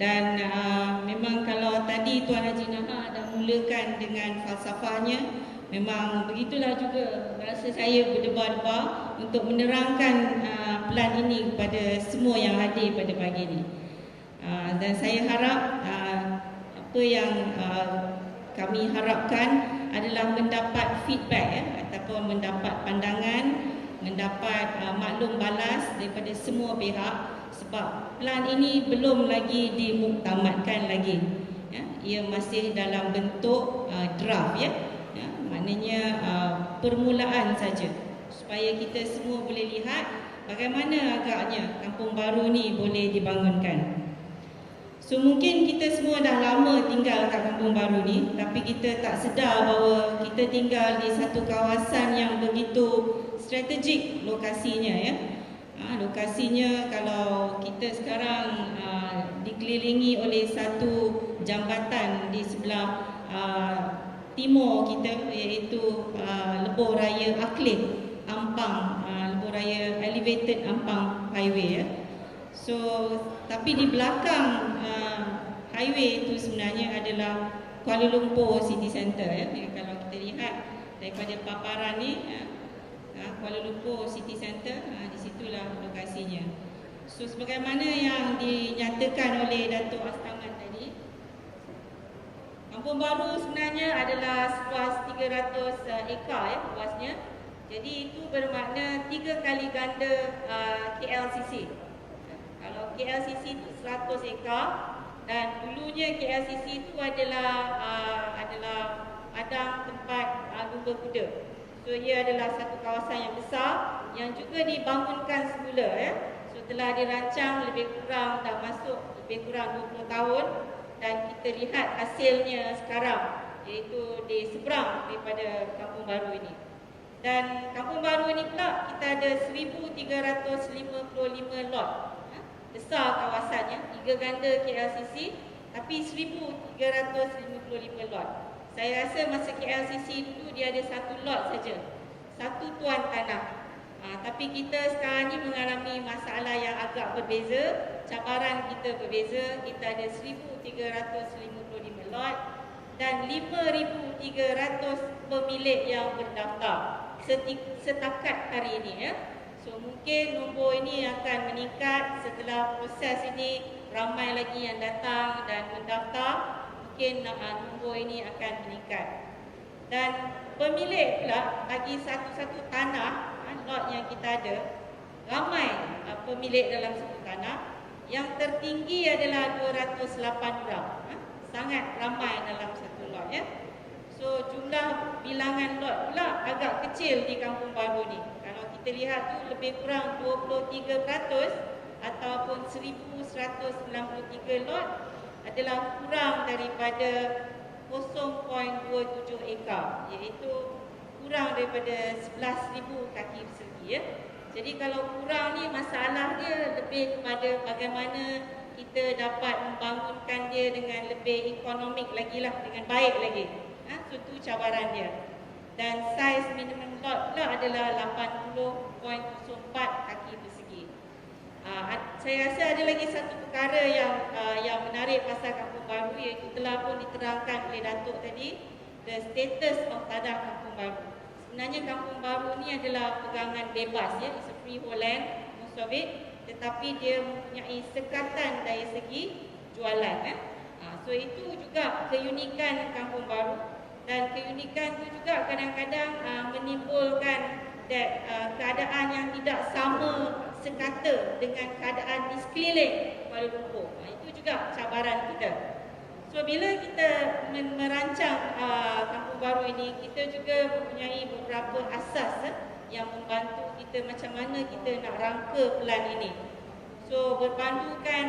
Dan memang kalau tadi Tuan Haji Naha dah mulakan dengan falsafahnya, memang begitulah juga rasa saya berdebar-debar untuk menerangkan pelan ini kepada semua yang hadir pada pagi ini. Dan saya harap apa yang kami harapkan adalah mendapat feedback ataupun mendapat pandangan, mendapat maklum balas daripada semua pihak, sebab pelan ini belum lagi dimuktamadkan lagi. Ia masih dalam bentuk draft maknanya permulaan saja, supaya kita semua boleh lihat bagaimana agaknya kampung baru ni boleh dibangunkan. So mungkin kita semua dah lama tinggal kat kampung baru ni, tapi kita tak sedar bahawa kita tinggal di satu kawasan yang begitu strategik lokasinya lokasinya kalau kita sekarang dikelilingi oleh satu jambatan di sebelah timur kita, iaitu Lebuh Raya Aklin Ampang, Lebuh Raya Elevated Ampang Highway So tapi di belakang highway itu sebenarnya adalah Kuala Lumpur City Centre Kalau kita lihat daripada paparan ni, Kuala Lumpur City Centre, di situlah lokasinya. So sebagaimana yang dinyatakan oleh Datuk Astaman tadi, Kampung Baru sebenarnya adalah seluas 300 ekar luasnya. Jadi itu bermakna 3 kali ganda KLCC. Kalau KLCC itu 100 ekar, dan dulunya KLCC itu adalah padang tempat lumba kuda. So ia adalah satu kawasan yang besar yang juga dibangunkan semula So telah dirancang lebih kurang, dah masuk lebih kurang 20 tahun. Dan kita lihat hasilnya sekarang, iaitu di seberang daripada Kampung Baru ini. Dan Kampung Baru ini pula kita ada 1,355 lot. Besar kawasannya, 3 ganda KLCC, tapi 1,355 lot. Saya rasa masa KLCC itu dia ada 1 lot saja, 1 tuan tanah. Tapi kita sekarang ni mengalami masalah yang agak berbeza, cabaran kita berbeza. Kita ada 1,355 lot dan 5,300 pemilik yang berdaftar setakat hari ini So mungkin nombor ini akan meningkat setelah proses ini, ramai lagi yang datang dan mendaftar, mungkin nombor ini akan meningkat. Dan pemilik pula bagi satu-satu tanah lot yang kita ada, ramai pemilik dalam satu tanah. Yang tertinggi adalah 208 orang. Sangat ramai dalam satu lot So jumlah bilangan lot pula agak kecil di Kampung Baru ni. Kalau kita lihat tu lebih kurang 23% ataupun 1,193 lot adalah kurang daripada 0.27 ekar, iaitu kurang daripada 11,000 kaki persegi Jadi kalau kurang ni, masalah dia lebih kepada bagaimana kita dapat membangunkan dia dengan lebih ekonomik lagi lah, dengan baik lagi. So itu cabaran dia. Dan saiz minimum lot pula adalah 80.04 kaki persegi. Saya rasa ada lagi satu perkara yang menarik pasal Kampung Baru, iaitu telah pun diterangkan oleh Datuk tadi, the status of tanah Kampung Baru. Sebenarnya Kampung Baru ni adalah pegangan bebas it's a freehold land, most of it, tetapi dia mempunyai sekatan dari segi jualan So itu juga keunikan Kampung Baru, dan keunikan itu juga kadang-kadang menimbulkan keadaan yang tidak sama sekata dengan keadaan di sekeliling Kuala Lumpur. Itu juga cabaran kita. So bila kita merancang Kampung Baru ini, kita juga mempunyai beberapa asas yang membantu kita macam mana kita nak rangka pelan ini. So berpandukan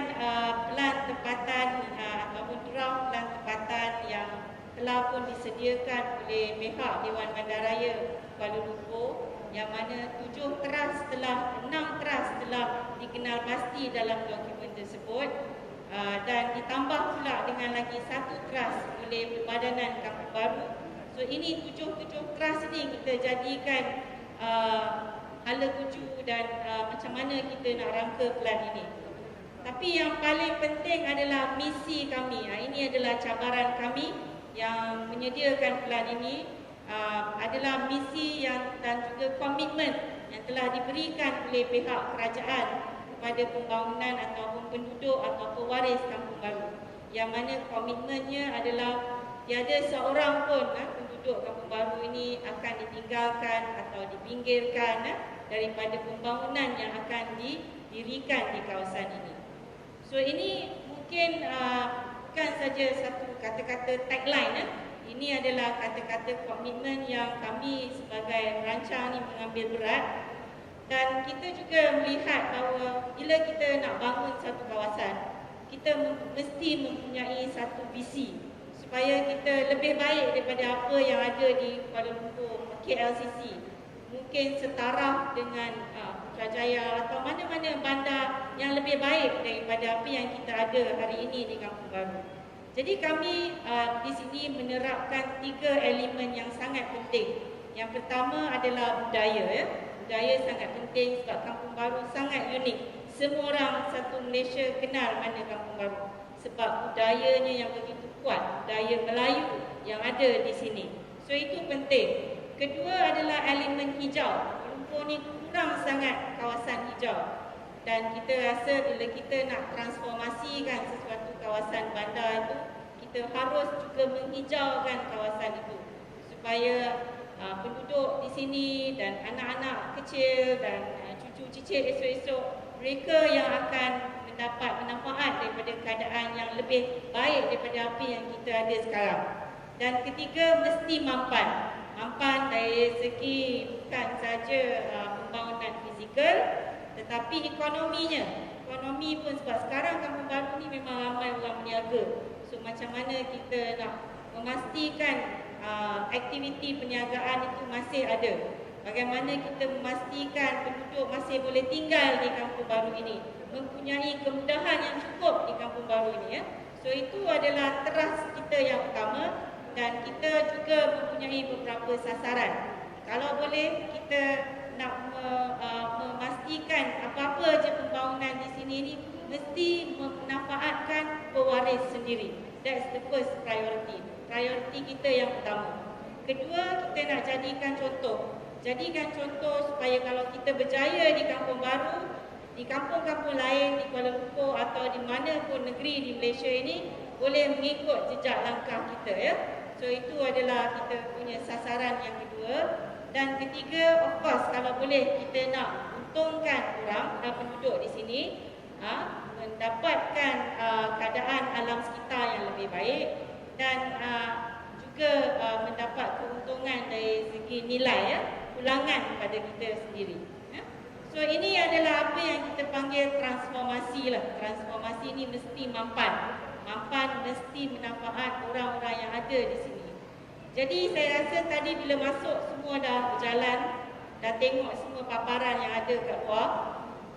pelan tempatan ataupun draft pelan tempatan yang telah pun disediakan oleh pihak Dewan Bandaraya Kuala Lumpur, yang mana 6 teras telah dikenal pasti dalam dokumen tersebut. Dan ditambah pula dengan lagi 1 teras oleh Perbadanan Kampung Baru. So ini 7 teras ini kita jadikan hala tuju dan macam mana kita nak rangka pelan ini. Tapi yang paling penting adalah misi kami. Ini adalah cabaran kami yang menyediakan plan ini, adalah misi yang dan juga komitmen yang telah diberikan oleh pihak kerajaan kepada pembangunan ataupun penduduk atau pewaris Kampung Baru. Yang mana komitmennya adalah tiada seorang pun penduduk Kampung Baru ini akan ditinggalkan atau dipinggirkan daripada pembangunan yang akan didirikan di kawasan ini. So ini mungkin bukan saja satu kata-kata tagline. Ini adalah kata-kata komitmen yang kami sebagai perancang ni mengambil berat. Dan kita juga melihat bahawa bila kita nak bangun satu kawasan, kita mesti mempunyai satu visi supaya kita lebih baik daripada apa yang ada di Kuala Lumpur, KLCC. Mungkin setara dengan Putrajaya atau mana-mana bandar yang lebih baik daripada apa yang kita ada hari ini di Kampung Baru. Jadi kami di sini menerapkan 3 elemen yang sangat penting. Yang pertama adalah budaya. Budaya sangat penting sebab Kampung Baru sangat unik. Semua orang satu Malaysia kenal mana Kampung Baru sebab budayanya yang begitu kuat, budaya Melayu yang ada di sini. So itu penting. Kedua adalah elemen hijau. Kuala Lumpur ni kurang sangat kawasan hijau. Dan kita rasa bila kita nak transformasikan sesuatu kawasan bandar itu, kita harus juga menghijaukan kawasan itu supaya penduduk di sini dan anak-anak kecil dan cucu cicit esok-esok, mereka yang akan mendapat manfaat daripada keadaan yang lebih baik daripada apa yang kita ada sekarang. Dan ketiga, mesti mampan. Mampan dari segi bukan saja pembangunan fizikal, tetapi ekonominya. Ekonomi pun sebab sekarang Kampung Baru ni memang ramai orang berniaga. So macam mana kita nak memastikan aktiviti perniagaan itu masih ada. Bagaimana kita memastikan penduduk masih boleh tinggal di Kampung Baru ini, mempunyai kemudahan yang cukup di Kampung Baru ini. So itu adalah teras kita yang utama. Dan kita juga mempunyai beberapa sasaran. Kalau boleh kita nak memastikan apa-apa je pembangunan di sini ni mesti memanfaatkan pewaris sendiri. That's the first priority. Priority kita yang pertama. Kedua, kita nak jadikan contoh. Jadikan contoh supaya kalau kita berjaya di Kampung Baru, di kampung-kampung lain di Kuala Lumpur atau di mana pun negeri di Malaysia ini boleh mengikut jejak langkah kita So itu adalah kita punya sasaran yang kedua. Dan ketiga, of course kalau boleh kita nak untungkan orang penduduk di sini mendapatkan keadaan alam sekitar yang lebih baik dan juga mendapat keuntungan dari segi nilai pulangan kepada kita sendiri. So ini adalah apa yang kita panggil transformasi lah. Transformasi ini mesti mampan. Mampan mesti manfaat orang-orang yang ada di sini. Jadi saya rasa tadi bila masuk semua dah berjalan, dah tengok semua paparan yang ada kat luar.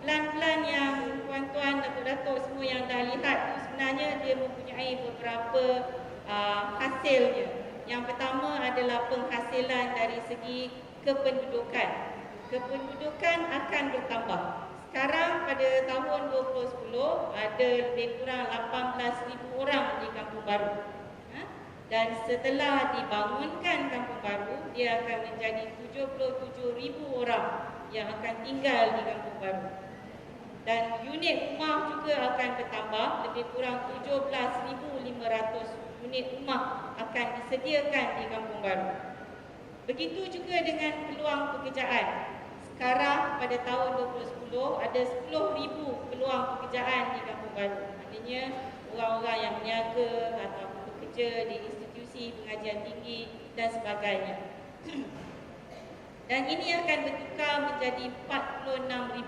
Plan-plan yang tuan-tuan, datuk-datuk semua yang dah lihat tu sebenarnya dia mempunyai beberapa hasilnya. Yang pertama adalah penghasilan dari segi kependudukan. Kependudukan akan bertambah. Sekarang pada tahun 2010 ada lebih kurang 18,000 orang di Kampung Baru. Dan setelah dibangunkan Kampung Baru, dia akan menjadi 77,000 orang yang akan tinggal di Kampung Baru. Dan unit rumah juga akan bertambah, lebih kurang 17,500 unit rumah akan disediakan di Kampung Baru. Begitu juga dengan peluang pekerjaan. Sekarang pada tahun 2010 ada 10,000 peluang pekerjaan di Kampung Baru. Maknanya orang-orang yang berniaga atau bekerja di institusi pengajian tinggi dan sebagainya. Dan ini akan bertukar menjadi 46,000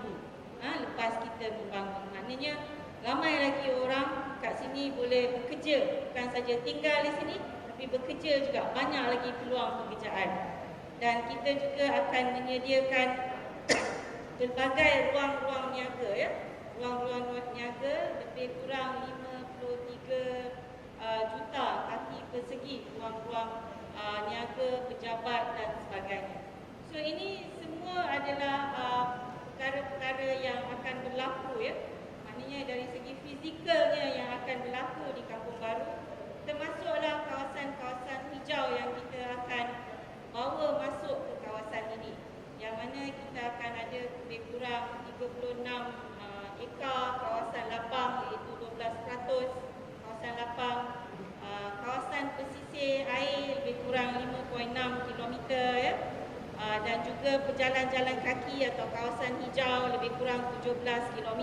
lepas kita membangun. Maknanya ramai lagi orang kat sini boleh bekerja, bukan saja tinggal di sini tapi bekerja juga, banyak lagi peluang pekerjaan. Dan kita juga akan menyediakan berbagai ruang-ruang niaga ruang-ruang niaga lebih kurang 53 juta kaki persegi, ruang-ruang niaga, pejabat dan sebagainya. So ini semua adalah perkara-perkara yang akan berlaku Maknanya maknanya dari segi fizikalnya yang akan berlaku di Kampung Baru, termasuklah kawasan-kawasan hijau yang kita akan bawa masuk ke kawasan ini, yang mana kita akan ada lebih kurang 36 ekar kawasan lapang, iaitu 12%, kawasan lapang, kawasan pesisir air lebih kurang 5.6 kilometer ya. Dan juga berjalan-jalan kaki atau kawasan hijau lebih kurang 17 km.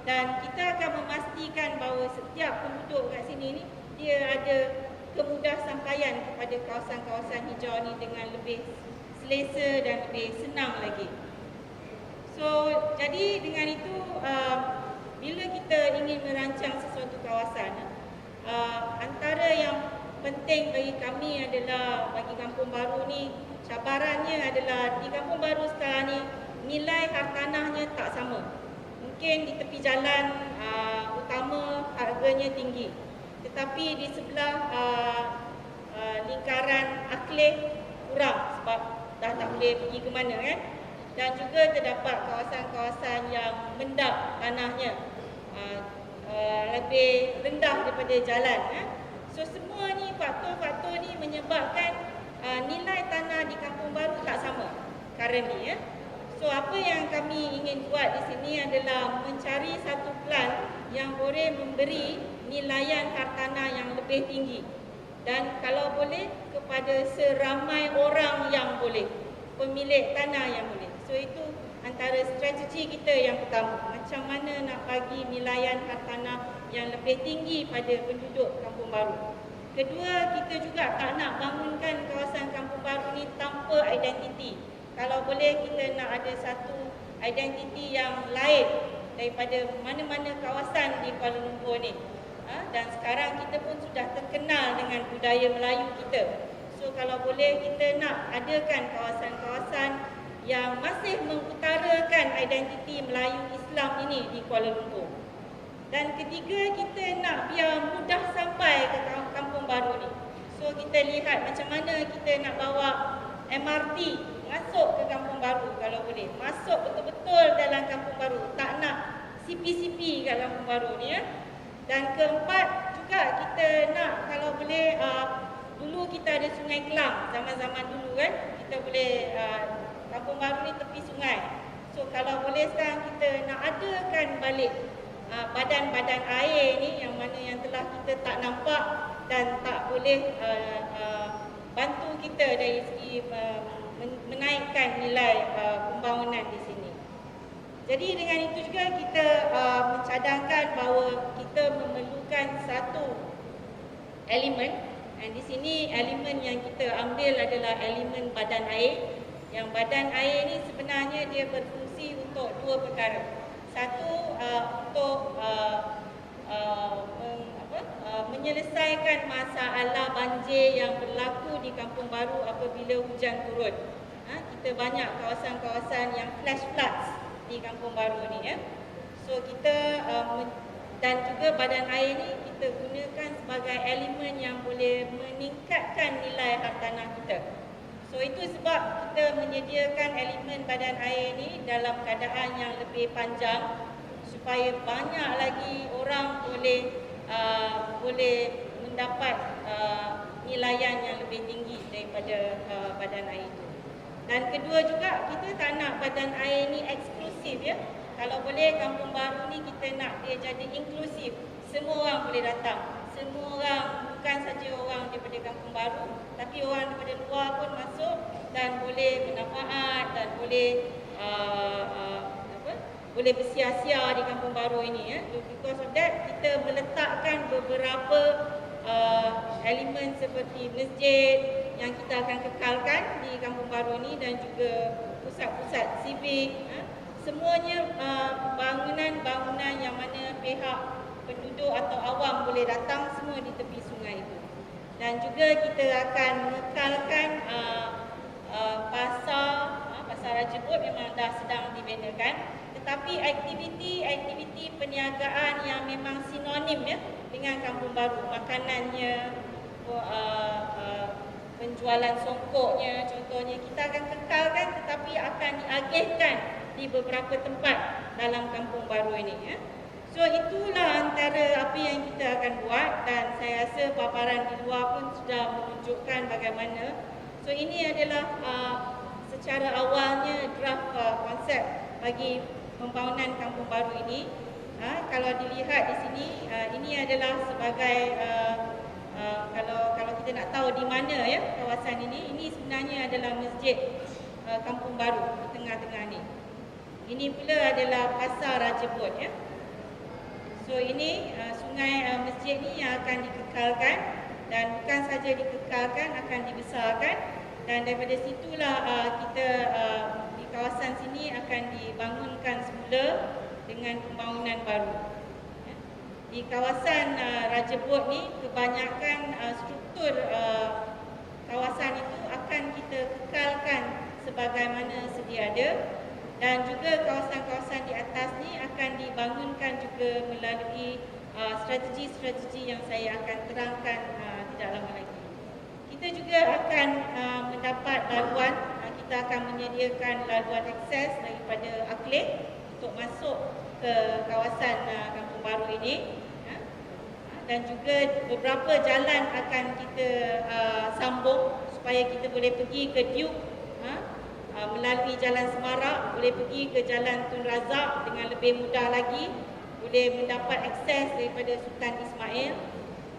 Dan kita akan memastikan bahawa setiap penduduk kat sini ni dia ada kemudah sampaian kepada kawasan-kawasan hijau ni dengan lebih selesa dan lebih senang lagi. So, jadi dengan itu bila kita ingin merancang sesuatu kawasan, antara yang penting bagi kami adalah bagi Kampung Baru ni, cabarannya adalah di Kampung Baru sekarang ni nilai hartanahnya tak sama. Mungkin di tepi jalan utama harganya tinggi, tetapi di sebelah lingkaran Akleh kurang sebab dah tak boleh pergi ke mana kan. Dan juga terdapat kawasan-kawasan yang mendap tanahnya, lebih rendah daripada jalan. So semua ni faktor-faktor ni menyebabkan nilai tanah di Kampung Baru tak sama currently ya. So apa yang kami ingin buat di sini adalah mencari satu plan yang boleh memberi nilaian hartanah yang lebih tinggi, dan kalau boleh kepada seramai orang yang boleh, pemilik tanah yang boleh. So itu antara strategi kita yang pertama, macam mana nak bagi nilaian hartanah yang lebih tinggi pada penduduk Kampung Baru. Kedua, kita juga tak nak bangunkan kawasan Kampung Baru ni tanpa identiti. Kalau boleh kita nak ada satu identiti yang lain daripada mana-mana kawasan di Kuala Lumpur ni. Dan sekarang kita pun sudah terkenal dengan budaya Melayu kita. So kalau boleh kita nak adakan kawasan-kawasan yang masih mengutarakan identiti Melayu Islam ini di Kuala Lumpur. Dan ketiga, kita nak biar mudah sampai ke Kampung Baru ni. So kita lihat macam mana kita nak bawa MRT masuk ke Kampung Baru kalau boleh. Masuk betul-betul dalam Kampung Baru. Tak nak CP-CP kat Kampung Baru ni ya. Dan keempat juga kita nak kalau boleh, dulu kita ada Sungai Kelang zaman-zaman dulu kan. Kita boleh, Kampung Baru ni tepi sungai. So kalau boleh sekarang kita nak adakan balik badan-badan air ni yang mana yang telah kita tak nampak dan tak boleh bantu kita dari segi menaikkan nilai pembangunan di sini. Jadi dengan itu juga kita mencadangkan bahawa kita memerlukan satu elemen, dan di sini elemen yang kita ambil adalah elemen badan air. Yang badan air ni sebenarnya dia berfungsi untuk dua perkara. Satu, untuk menyelesaikan masalah banjir yang berlaku di Kampung Baru apabila hujan turun. Kita banyak kawasan-kawasan yang flash floods di Kampung Baru ni ya. So kita dan juga badan air ni kita gunakan sebagai elemen yang boleh meningkatkan nilai hartanah kita. So itu sebab kita menyediakan elemen badan air ni dalam keadaan yang lebih panjang supaya banyak lagi orang boleh mendapat nilaian yang lebih tinggi daripada badan air itu. Dan kedua juga kita tak nak badan air ni eksklusif ya. Kalau boleh Kampung Baru ni kita nak dia jadi inklusif. Semua orang boleh datang. Semua orang, bukan saja orang daripada Kampung Baru, tapi orang daripada luar pun masuk dan boleh bermanfaat dan boleh boleh bersia-sia di Kampung Baru ini ya. Because of that kita meletakkan beberapa elemen seperti masjid yang kita akan kekalkan di Kampung Baru ini dan juga pusat-pusat sivik. Semuanya bangunan-bangunan yang mana pihak penduduk atau awam boleh datang, semua di tepi sungai itu. Dan juga kita akan mengekalkan pasar Raja Bot memang dah sedang dibinakan, tetapi aktiviti perniagaan yang memang sinonim ya dengan Kampung Baru, makanannya, penjualan songkoknya contohnya kita akan kekalkan, tetapi akan diagihkan di beberapa tempat dalam Kampung Baru ini ya. So itulah antara apa yang kita akan buat, dan saya rasa paparan di luar pun sudah menunjukkan bagaimana. So ini adalah secara awalnya draft konsep bagi pembangunan kampung baru ini. Kalau dilihat di sini, ini adalah sebagai kalau kita nak tahu di mana ya kawasan ini sebenarnya adalah masjid kampung baru di tengah-tengah ni. Ini pula adalah pasar Raja Bot ya. So ini sungai masjid ni yang akan dikekalkan, dan bukan saja dikekalkan, akan dibesarkan, dan daripada situlah kita di kawasan sini akan dibangunkan semula dengan pembangunan baru. Di kawasan Raja Bot ni kebanyakan struktur kawasan itu akan kita kekalkan sebagaimana sedia ada, dan juga kawasan-kawasan di atas ni akan dibangunkan juga melalui strategi-strategi yang saya akan terangkan tidak lama lagi. Kita juga akan mendapat laluan, kita akan menyediakan laluan akses daripada Akhlek untuk masuk ke kawasan kampung baru ini. Dan juga beberapa jalan akan kita sambung supaya kita boleh pergi ke Duke melalui Jalan Semarak, boleh pergi ke Jalan Tun Razak dengan lebih mudah lagi, boleh mendapat akses daripada Sultan Ismail.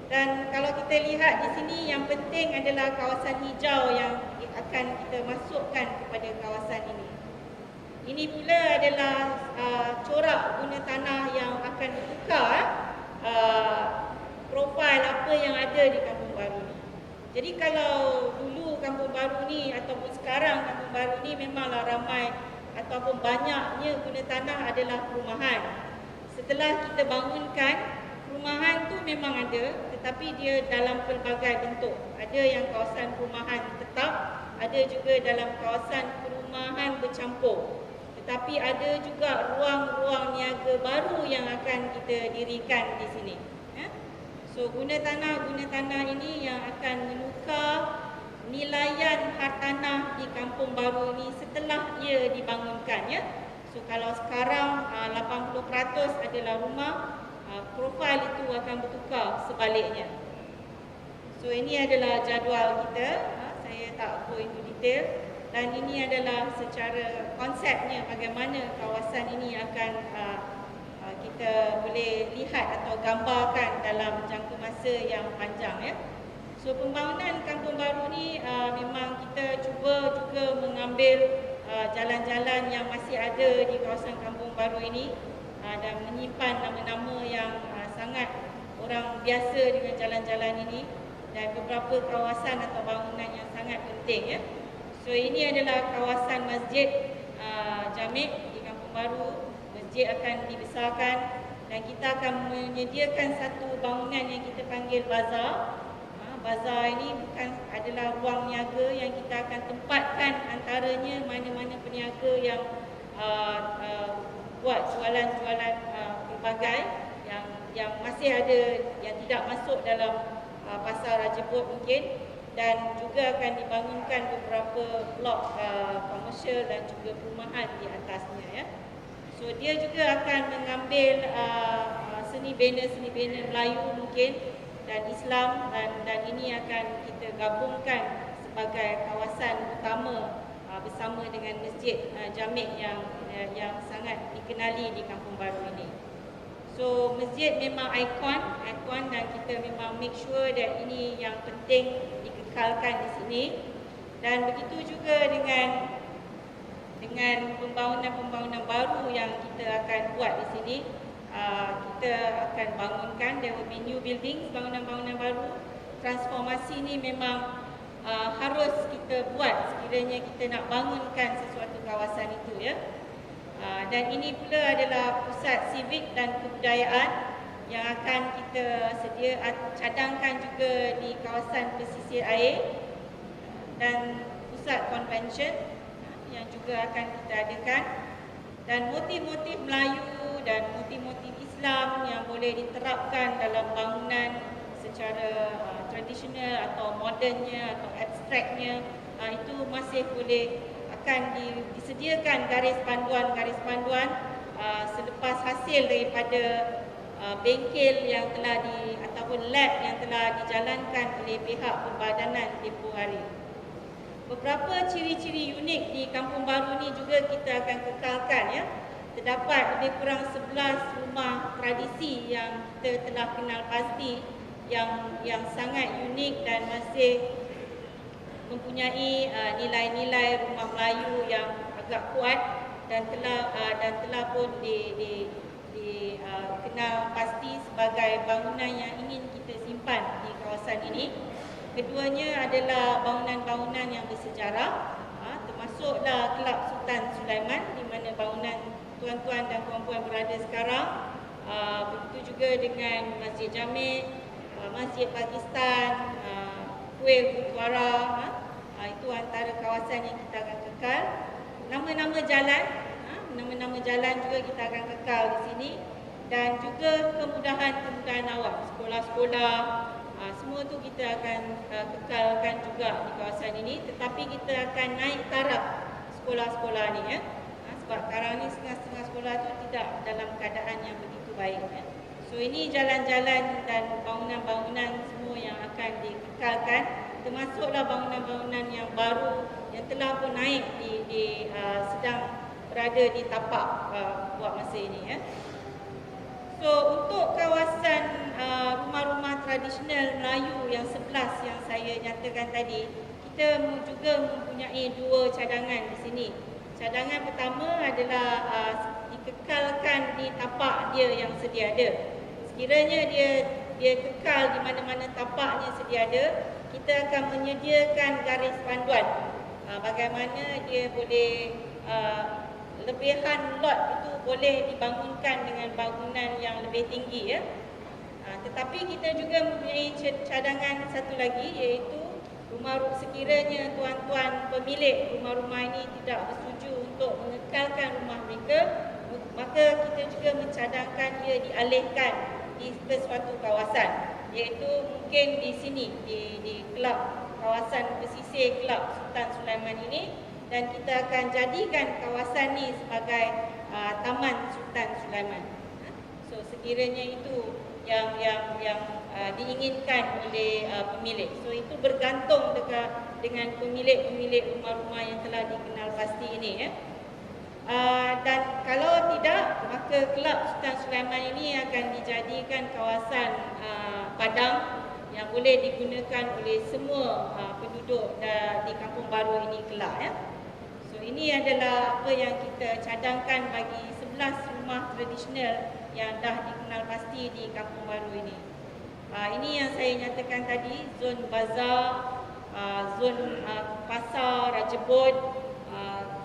Dan kalau kita lihat di sini, yang penting adalah kawasan hijau yang akan kita masukkan kepada kawasan ini. Ini pula adalah corak guna tanah yang akan ditukar profil apa yang ada di kampung baru ni. Jadi kalau dulu kampung baru ni ataupun sekarang kampung baru ni memanglah ramai ataupun banyaknya guna tanah adalah perumahan. Setelah kita bangunkan, perumahan tu memang ada, tetapi dia dalam pelbagai bentuk. Ada yang kawasan perumahan tetap, ada juga dalam kawasan perumahan bercampur. Tetapi ada juga ruang-ruang niaga baru yang akan kita dirikan di sini. So guna tanah ini yang akan menukar nilaian hartanah di kampung baru ini setelah ia dibangunkan ya. So kalau sekarang 80% adalah rumah, profil itu akan bertukar sebaliknya. So ini adalah jadual kita, saya tak go into detail, dan ini adalah secara konsepnya bagaimana kawasan ini akan kita boleh lihat atau gambarkan dalam jangka masa yang panjang ya. So pembangunan kampung baru ni memang kita cuba juga mengambil jalan-jalan yang masih ada di kawasan kampung baru ini dan menyimpan nama-nama yang sangat orang biasa dengan jalan-jalan ini, dan beberapa kawasan atau bangunan yang sangat penting ya. So ini adalah kawasan masjid Jamek di kampung baru. Masjid akan dibesarkan dan kita akan menyediakan satu bangunan yang kita panggil bazar. Bazar ini bukan adalah ruang niaga yang kita akan tempatkan antaranya mana-mana peniaga yang buat jualan-jualan pelbagai yang masih ada yang tidak masuk dalam pasar Raja Bot mungkin, dan juga akan dibangunkan beberapa blok komersial dan juga perumahan di atasnya ya. So dia juga akan mengambil seni bina Melayu mungkin dan Islam, dan ini akan kita gabungkan sebagai kawasan utama bersama dengan Masjid Jamek yang sangat dikenali di kampung baru ini. So masjid memang ikon dan kita memang make sure that ini yang penting dikekalkan di sini, dan begitu juga dengan pembangunan baru yang kita akan buat di sini. Kita akan bangunkan, there will be new buildings, bangunan-bangunan baru. Transformasi ni memang harus kita buat sekiranya kita nak bangunkan sesuatu kawasan itu ya. Dan ini pula adalah pusat civic dan kebudayaan yang akan kita cadangkan juga di kawasan pesisir air, dan pusat convention yang juga akan kita adakan, dan motif-motif Melayu dan motif-motif Islam yang boleh diterapkan dalam bangunan secara tradisional atau modernnya atau abstraknya, itu masih boleh akan disediakan garis panduan selepas hasil daripada bengkel yang telah ataupun lab yang telah dijalankan oleh pihak perbadanan tempoh hari. Beberapa ciri-ciri unik di Kampung Baru ni juga kita akan kekalkan ya. Terdapat lebih kurang 11 rumah tradisi yang kita telah kenal pasti yang sangat unik dan masih mempunyai nilai-nilai rumah Melayu yang agak kuat dan telah pun dikenal pasti sebagai bangunan yang ingin kita simpan di kawasan ini. Keduanya adalah bangunan-bangunan yang bersejarah, termasuklah Kelab Sultan Sulaiman di mana bangunan tuan-tuan dan puan-puan berada sekarang. Begitu juga dengan Masjid Jamek, Masjid Pakistan, Kuil Gurdwara. Itu antara kawasan yang kita akan kekal. Nama-nama jalan juga kita akan kekal di sini. Dan juga kemudahan awam, sekolah-sekolah, semua tu kita akan kekalkan juga di kawasan ini. Tetapi kita akan naik taraf sekolah-sekolah ni ya. Sebab sekarang ni setengah-setengah sekolah tu tidak dalam keadaan yang begitu baik ya. So ini jalan-jalan dan bangunan-bangunan semua yang akan dikekalkan, termasuklah bangunan-bangunan yang baru yang telah pun naik sedang berada di tapak buat masa ini ya. So untuk kawasan rumah-rumah tradisional Melayu yang 11 yang saya nyatakan tadi, kita juga mempunyai 2 cadangan di sini. Cadangan pertama adalah dikekalkan di tapak dia yang sedia ada. Sekiranya dia kekal di mana-mana tapaknya sedia ada, kita akan menyediakan garis panduan bagaimana dia boleh lebihan lot itu boleh dibangunkan dengan bangunan yang lebih tinggi ya. Tetapi kita juga mempunyai cadangan satu lagi, iaitu sekiranya tuan-tuan pemilik rumah-rumah ini tidak bersetuju untuk mengekalkan rumah mereka, maka kita juga mencadangkan ia dialihkan ke suatu kawasan, iaitu mungkin di sini di kelab kawasan pesisir Kelab Sultan Sulaiman ini, dan kita akan jadikan kawasan ni sebagai Taman Sultan Sulaiman. So sekiranya itu yang diinginkan oleh pemilik. So itu bergantung dengan pemilik-pemilik rumah-rumah yang telah dikenal pasti ini ya. Dan kalau tidak, maka Kelab Sultan Sulaiman ini akan dijadikan kawasan padang yang boleh digunakan oleh semua penduduk di Kampung Baru ini kelak ya. So ini adalah apa yang kita cadangkan bagi 11 rumah tradisional yang dah dikenal pasti di Kampung Baru ini. Ini yang saya nyatakan tadi, zon bazar, zon pasar, rajabut,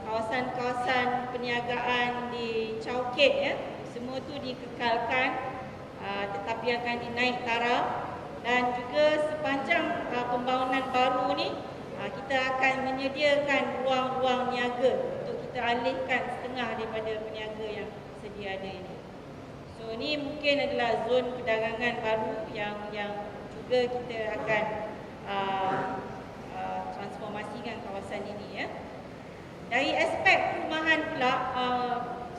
kawasan-kawasan perniagaan di Chowkit ya, semua tu dikekalkan tetapi akan dinaik taraf. Dan juga sepanjang pembangunan baru ni, kita akan menyediakan ruang-ruang niaga untuk kita alihkan setengah daripada peniaga yang sedia ada ini. So ini mungkin adalah zon perdagangan baru yang juga kita akan transformasikan kawasan ini ya. Dari aspek perumahan pula,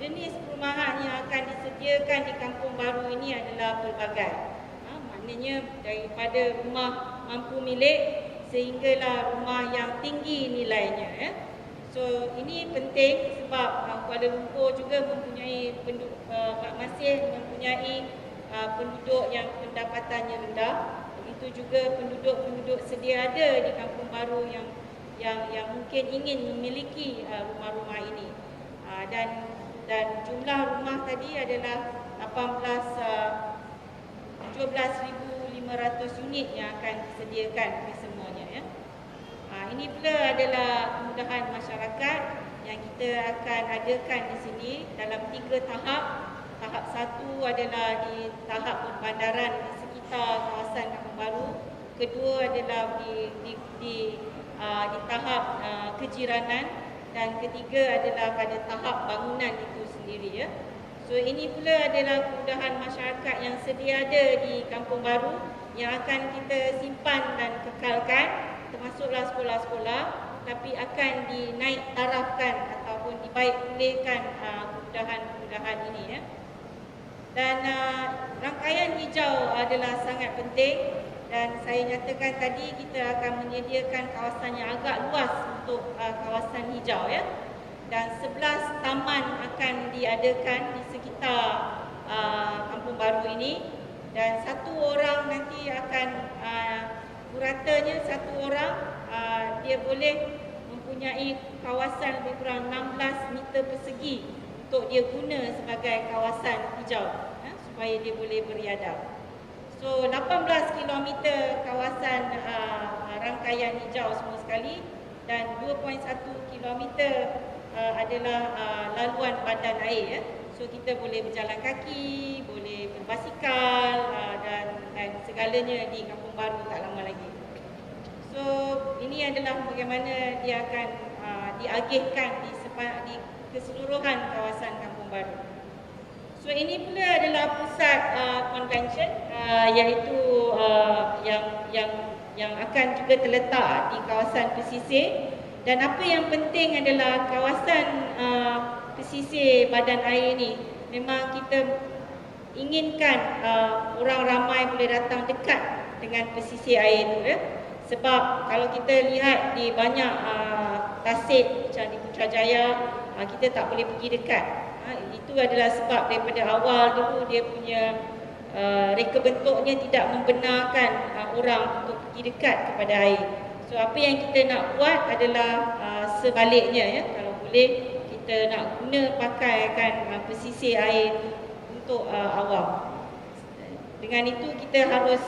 jenis perumahan yang akan disediakan di Kampung Baru ini adalah pelbagai. Maknanya daripada rumah mampu milik sehinggalah rumah yang tinggi nilainya ya. So ini penting sebab Kuala Lumpur juga masih mempunyai penduduk yang pendapatannya rendah. Begitu juga penduduk sedia ada di Kampung Baru yang mungkin ingin memiliki rumah-rumah ini. Dan jumlah rumah tadi adalah 17,500 unit yang akan disediakan kesemuanya ya. Ini pula adalah kemudahan masyarakat yang kita akan adakan di sini dalam 3 tahap. Tahap 1 adalah di tahap perbandaran di sekitar kawasan Kampung Baru. Kedua adalah di tahap kejiranan, dan ketiga adalah pada tahap bangunan itu sendiri ya. So ini pula adalah kemudahan masyarakat yang sedia ada di Kampung Baru yang akan kita simpan dan kekalkan, termasuklah sekolah-sekolah, tapi akan dinaik tarafkan ataupun dibaik pulihkan kemudahan-kemudahan ini ya. Dan rangkaian hijau adalah sangat penting, dan saya nyatakan tadi kita akan menyediakan kawasan yang agak luas untuk kawasan hijau ya. Dan 11 taman akan diadakan di sekitar Kampung Baru ini, dan satu orang nanti akan puratanya satu orang dia boleh mempunyai kawasan lebih kurang 16 meter persegi untuk dia guna sebagai kawasan hijau supaya dia boleh beriadap. So 18 kilometer kawasan rangkaian hijau semua sekali, dan 2.1 kilometer adalah laluan badan air ya. So kita boleh berjalan kaki, boleh berbasikal dan segalanya di Kampung Baru tak lama lagi. So ini adalah bagaimana dia akan diagihkan di keseluruhan kawasan Kampung Baru. So ini pula adalah pusat convention iaitu yang akan juga terletak di kawasan pesisir. Dan apa yang penting adalah kawasan pesisir badan air ini memang kita inginkan orang ramai boleh datang dekat dengan pesisir air itu ya. Sebab kalau kita lihat di banyak tasik macam di Putrajaya, kita tak boleh pergi dekat. Itu adalah sebab daripada awal dulu dia punya reka bentuknya tidak membenarkan orang untuk pergi dekat kepada air. So apa yang kita nak buat adalah sebaliknya ya. Kalau boleh kita nak guna pakaikan pesisir air untuk awam. Dengan itu kita harus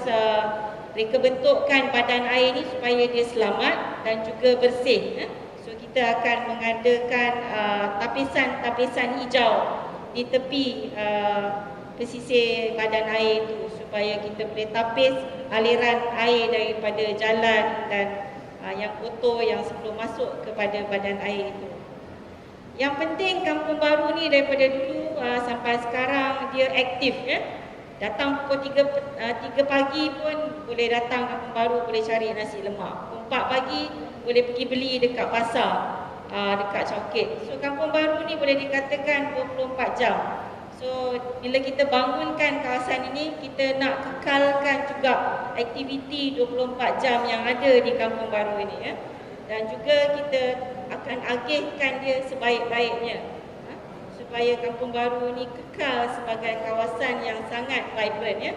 reka bentukkan badan air ini supaya dia selamat dan juga bersih. So kita akan mengadakan tapisan-tapisan hijau di tepi pesisir badan air itu supaya kita boleh tapis aliran air daripada jalan dan yang kotor yang sebelum masuk kepada badan air itu. Yang penting Kampung Baru ni daripada dulu sampai sekarang dia aktif ya. Datang pukul 3 pagi pun boleh datang Kampung Baru, boleh cari nasi lemak. Pukul 4 pagi boleh pergi beli dekat pasar, dekat Chowkit. So Kampung Baru ni boleh dikatakan 24 jam. So bila kita bangunkan kawasan ini, kita nak kekalkan juga aktiviti 24 jam yang ada di Kampung Baru ini ya. Dan juga kita akan agihkan dia sebaik-baiknya supaya Kampung Baru ini kekal sebagai kawasan yang sangat vibrant ya.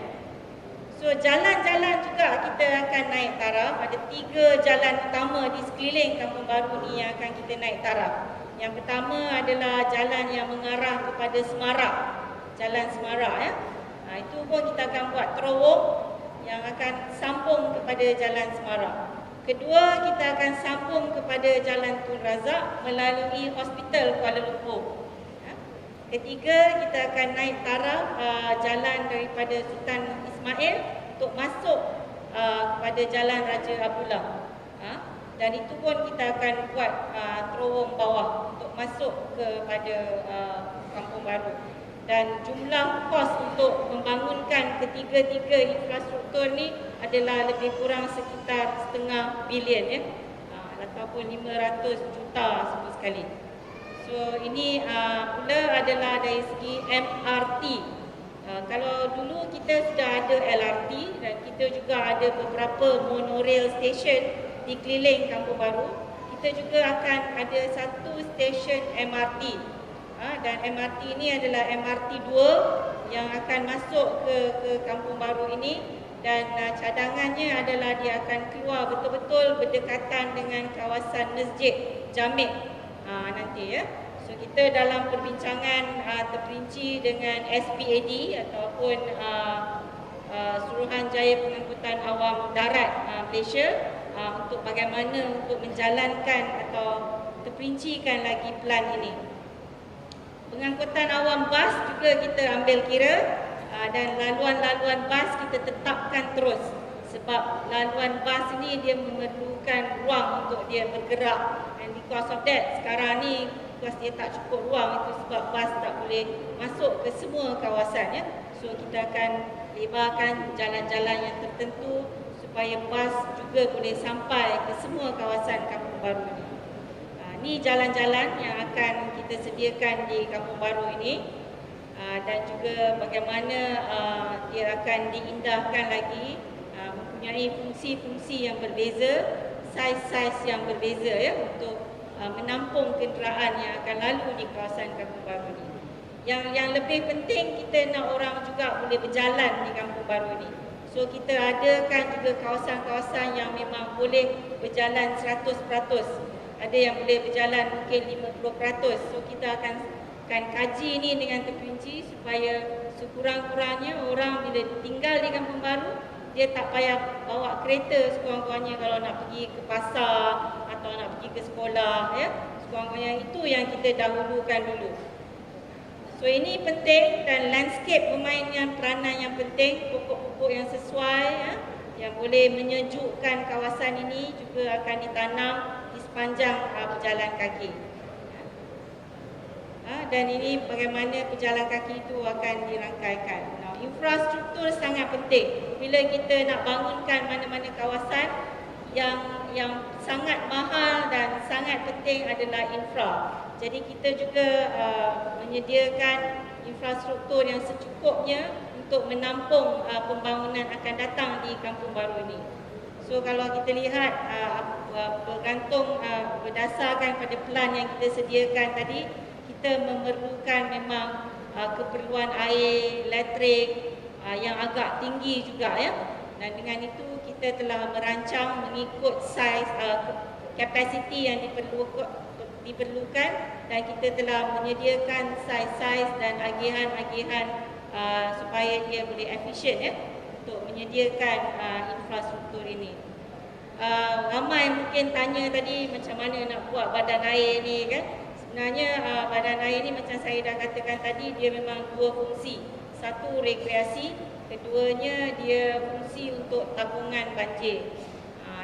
So jalan-jalan juga kita akan naik taraf. Ada 3 jalan utama di sekeliling Kampung Baru ni yang akan kita naik taraf. Yang pertama adalah jalan yang mengarah kepada Semarak, Jalan Semarak ya. Itu pun kita akan buat terowong yang akan sambung kepada Jalan Semarak. Kedua, kita akan sambung kepada Jalan Tun Razak melalui Hospital Kuala Lumpur. Ketiga, kita akan naik taraf jalan daripada Sultan Ismail untuk masuk kepada Jalan Raja Abdullah. Dan itu pun kita akan buat terowong bawah untuk masuk kepada Kampung Baru. Dan jumlah kos untuk membangunkan ketiga-tiga infrastruktur ni adalah lebih kurang sekitar setengah bilion ya. Ataupun 500 juta semua sekali. So ini pula adalah dari segi MRT. Kalau dulu kita sudah ada LRT dan kita juga ada beberapa monorail station di keliling Kampung Baru, kita juga akan ada satu stesen MRT. Dan MRT ini adalah MRT 2 yang akan masuk ke Kampung Baru ini, dan cadangannya adalah dia akan keluar betul-betul berdekatan dengan kawasan Masjid Jamek nanti ya. So kita dalam perbincangan terperinci dengan SPAD ataupun Suruhanjaya Pengangkutan Awam Darat Malaysia untuk bagaimana untuk menjalankan atau terperincikan lagi plan ini. Pengangkutan awam bas juga kita ambil kira, dan laluan-laluan bas kita tetapkan terus. Sebab laluan bas ini dia memerlukan ruang untuk dia bergerak. And because of that, sekarang ni because dia tak cukup ruang, itu sebab bas tak boleh masuk ke semua kawasan ya. So kita akan lebarkan jalan-jalan yang tertentu supaya bas juga boleh sampai ke semua kawasan Kampung Baru ini. Ini jalan-jalan yang akan kita sediakan di Kampung Baru ini. dan juga bagaimana dia akan diindahkan lagi, mempunyai fungsi-fungsi yang berbeza, saiz-saiz yang berbeza ya, untuk menampung kenderaan yang akan lalu di kawasan Kampung Baru ini. Yang lebih penting, kita nak orang juga boleh berjalan di Kampung Baru ini. So kita adakan juga kawasan-kawasan yang memang boleh berjalan 100%. Ada yang boleh berjalan mungkin 50%. So kita akan kaji ini dengan terperinci supaya sekurang-kurangnya orang bila tinggal di Kampung Baru, dia tak payah bawa kereta sekurang-kurangnya kalau nak pergi ke pasar atau nak pergi ke sekolah ya. Sekurang-kurangnya itu yang kita dahulukan dulu. So ini penting, dan landscape bermainkan peranan yang penting, pokok-pokok yang sesuai ya, yang boleh menyejukkan kawasan ini juga akan ditanam di sepanjang pejalan kaki. Dan ini bagaimana pejalan kaki itu akan dirangkaikan. Infrastruktur sangat penting. Bila kita nak bangunkan mana-mana kawasan, yang sangat mahal dan sangat penting adalah infra. Jadi kita juga menyediakan infrastruktur yang secukupnya untuk menampung pembangunan akan datang di Kampung Baru ini. So kalau kita lihat bergantung berdasarkan pada plan yang kita sediakan tadi, kita memerlukan memang keperluan air, elektrik yang agak tinggi juga ya. Dan dengan itu kita telah merancang mengikut saiz kapasiti yang diperlukan, dan kita telah menyediakan saiz-saiz dan agihan-agihan supaya dia boleh efisien ya untuk menyediakan infrastruktur ini. Ramai mungkin tanya tadi macam mana nak buat badan air ni kan. Sebenarnya badan air ni macam saya dah katakan tadi, dia memang dua fungsi. Satu rekreasi, keduanya dia fungsi untuk tabungan banjir.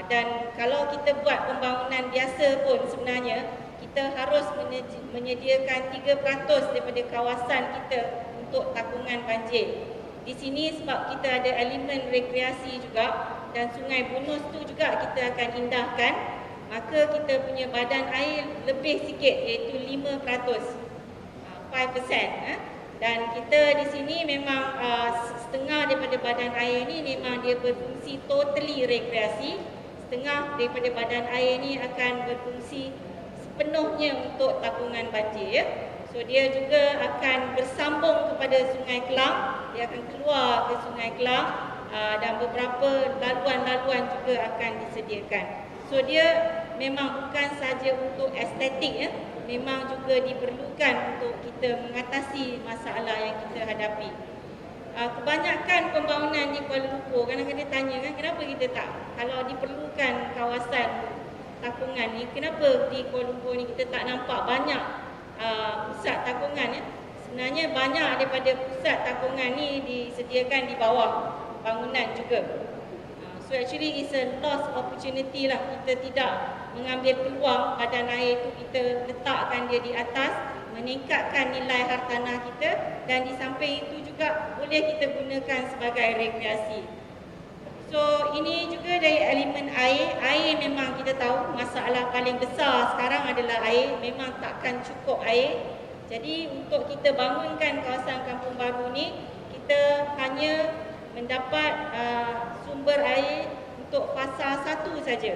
Dan kalau kita buat pembangunan biasa pun sebenarnya kita harus menyediakan 3% daripada kawasan kita untuk tabungan banjir. Di sini sebab kita ada elemen rekreasi juga, dan Sungai Bunus tu juga kita akan indahkan, maka kita punya badan air lebih sikit, iaitu 5%. 5%. Dan kita di sini memang setengah daripada badan air ni memang dia berfungsi totally rekreasi, setengah daripada badan air ni akan berfungsi sepenuhnya untuk tabungan banjir ya. So dia juga akan bersambung kepada Sungai Kelang, dia akan keluar ke Sungai Kelang, dan beberapa laluan-laluan juga akan disediakan. So dia memang bukan sahaja untuk estetik ya, memang juga diperlukan untuk kita mengatasi masalah yang kita hadapi. Kebanyakan pembangunan di Kuala Lumpur, kadang-kadang dia tanya kan, kenapa kita tak, kalau diperlukan kawasan takungan ni, kenapa di Kuala Lumpur ni kita tak nampak banyak pusat takungan ya? Sebenarnya banyak daripada pusat takungan ni disediakan di bawah bangunan juga. So actually it's a lost opportunity lah. Kita tidak mengambil peluang badan air itu kita letakkan dia di atas, meningkatkan nilai hartanah kita, dan di samping itu juga boleh kita gunakan sebagai rekreasi. So ini juga dari elemen air. Air memang kita tahu masalah paling besar sekarang adalah air. Memang takkan cukup air. Jadi untuk kita bangunkan kawasan Kampung Baru ni, kita hanya mendapat sumber air untuk fasa 1 saja.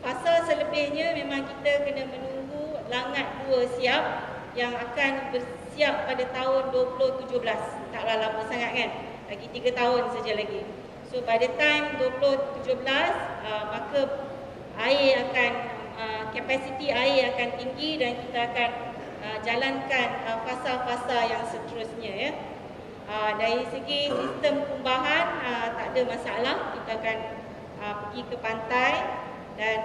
Fasa selebihnya memang kita kena menunggu Langat 2 siap, yang akan bersiap pada tahun 2017. Taklah lama sangat kan, lagi 3 tahun saja lagi. So by the time 2017, maka air akan, kapasiti air akan tinggi, dan kita akan jalankan fasa-fasa yang seterusnya ya. Dari segi sistem kumbahan tak ada masalah, kita akan pergi ke pantai, dan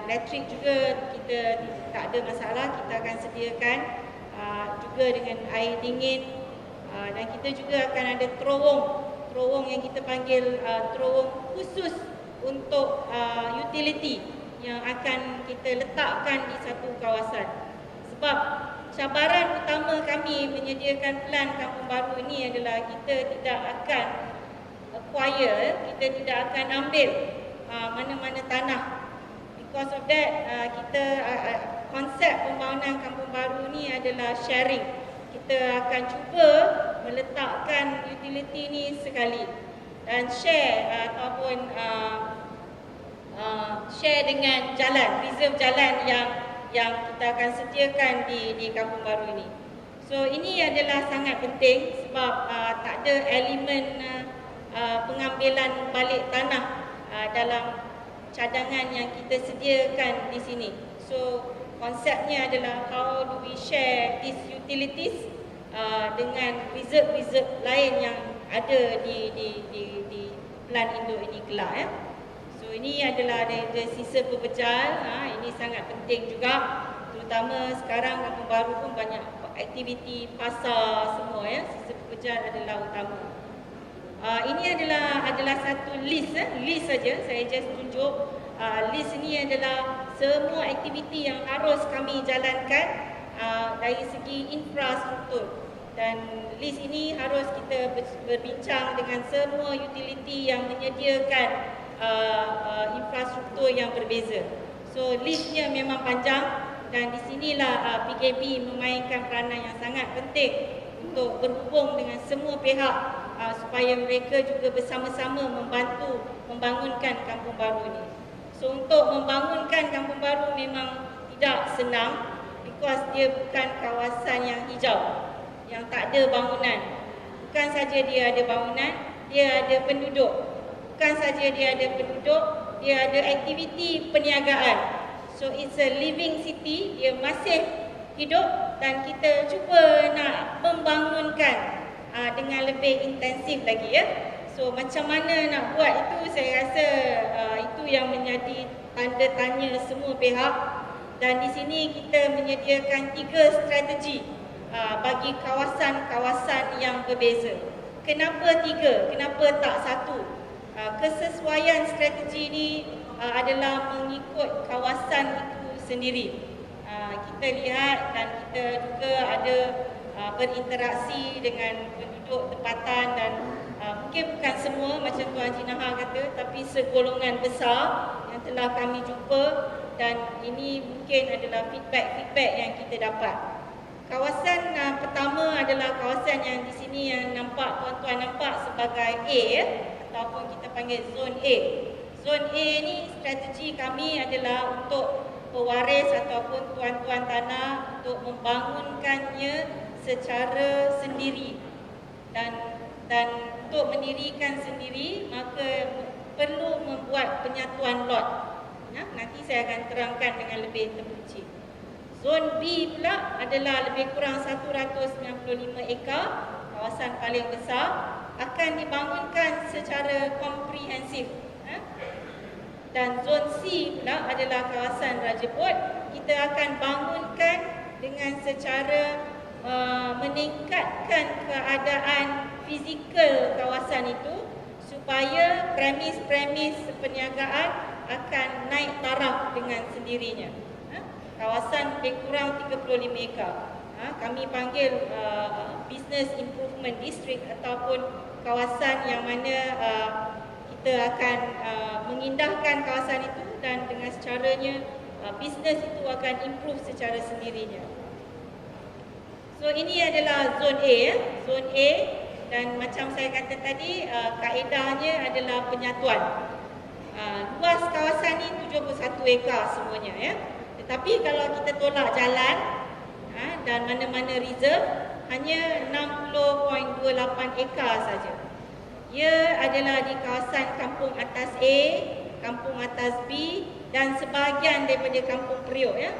elektrik juga kita tak ada masalah, kita akan sediakan juga dengan air dingin, dan kita juga akan ada terowong yang kita panggil terowong khusus untuk utility yang akan kita letakkan di satu kawasan. Sebab cabaran utama kami menyediakan plan Kampung Baru ini adalah kita tidak akan acquire, kita tidak akan ambil mana-mana tanah. Because of that, kita konsep pembangunan Kampung Baru ini adalah sharing. kita akan cuba meletakkan utility ni sekali dan share ataupun share dengan jalan, reserve jalan yang kita akan sediakan di Kampung Baru ini. So ini adalah sangat penting sebab tak ada elemen pengambilan balik tanah dalam cadangan yang kita sediakan di sini. So konsepnya adalah how do we share these utilities dengan reserve lain yang ada di Pelan Induk ini kelak ya. So ini adalah ada sisa pepejal, ini sangat penting juga, terutama sekarang Kampung Baru pun banyak aktiviti pasar semua ya, sisa pepejal adalah utama. Ini adalah satu list saja, saya just tunjuk. List ini adalah semua aktiviti yang harus kami jalankan dari segi infrastruktur. Dan list ini harus kita berbincang dengan semua utility yang menyediakan infrastruktur yang berbeza. So listnya memang panjang dan di sinilah PKB memainkan peranan yang sangat penting untuk berhubung dengan semua pihak supaya mereka juga bersama-sama membantu membangunkan Kampung Baru ini. So untuk membangunkan Kampung Baru memang tidak senang because dia bukan kawasan yang hijau, yang tak ada bangunan. Bukan saja dia ada bangunan, dia ada penduduk. Bukan saja dia ada penduduk, dia ada aktiviti perniagaan. So it's a living city, dia masih hidup dan kita cuba nak membangunkan dengan lebih intensif lagi ya. So macam mana nak buat itu, saya rasa itu yang menjadi tanda tanya semua pihak. Dan di sini kita menyediakan 3 strategi bagi kawasan-kawasan yang berbeza. Kenapa 3? Kenapa tak 1? Kesesuaian strategi ini adalah mengikut kawasan itu sendiri. Kita lihat dan kita juga ada berinteraksi dengan penduduk tempatan dan mungkin bukan semua macam Tuan Haji Nahar kata, tapi segolongan besar yang telah kami jumpa dan ini mungkin adalah feedback yang kita dapat. Kawasan pertama adalah kawasan yang di sini yang nampak tuan-tuan nampak sebagai A ya, ataupun kita panggil zon A. Zon A ni strategi kami adalah untuk pewaris ataupun tuan-tuan tanah untuk membangunkannya secara sendiri dan untuk mendirikan sendiri maka perlu membuat penyatuan lot. Nanti saya akan terangkan dengan lebih terperinci. Zon B pula adalah lebih kurang 195 ekar, kawasan paling besar, akan dibangunkan secara komprehensif. Dan zon C pula adalah kawasan Raja Bot, kita akan bangunkan dengan secara meningkatkan keadaan fizikal kawasan itu supaya premis-premis perniagaan akan naik taraf dengan sendirinya. Kawasan lebih kurang 35 ekar. Kami panggil Business Improvement District ataupun kawasan yang mana kita akan mengindahkan kawasan itu dan dengan secaranya bisnes itu akan improve secara sendirinya. So ini adalah zon A ya, zon A dan macam saya kata tadi kaedahnya adalah penyatuan. Luas kawasan ini 71 ekar semuanya ya. Tetapi kalau kita tolak jalan dan mana-mana reserve hanya 60.28 ekar saja. Ia adalah di kawasan Kampung Atas A, Kampung Atas B dan sebahagian daripada Kampung Periuk ya,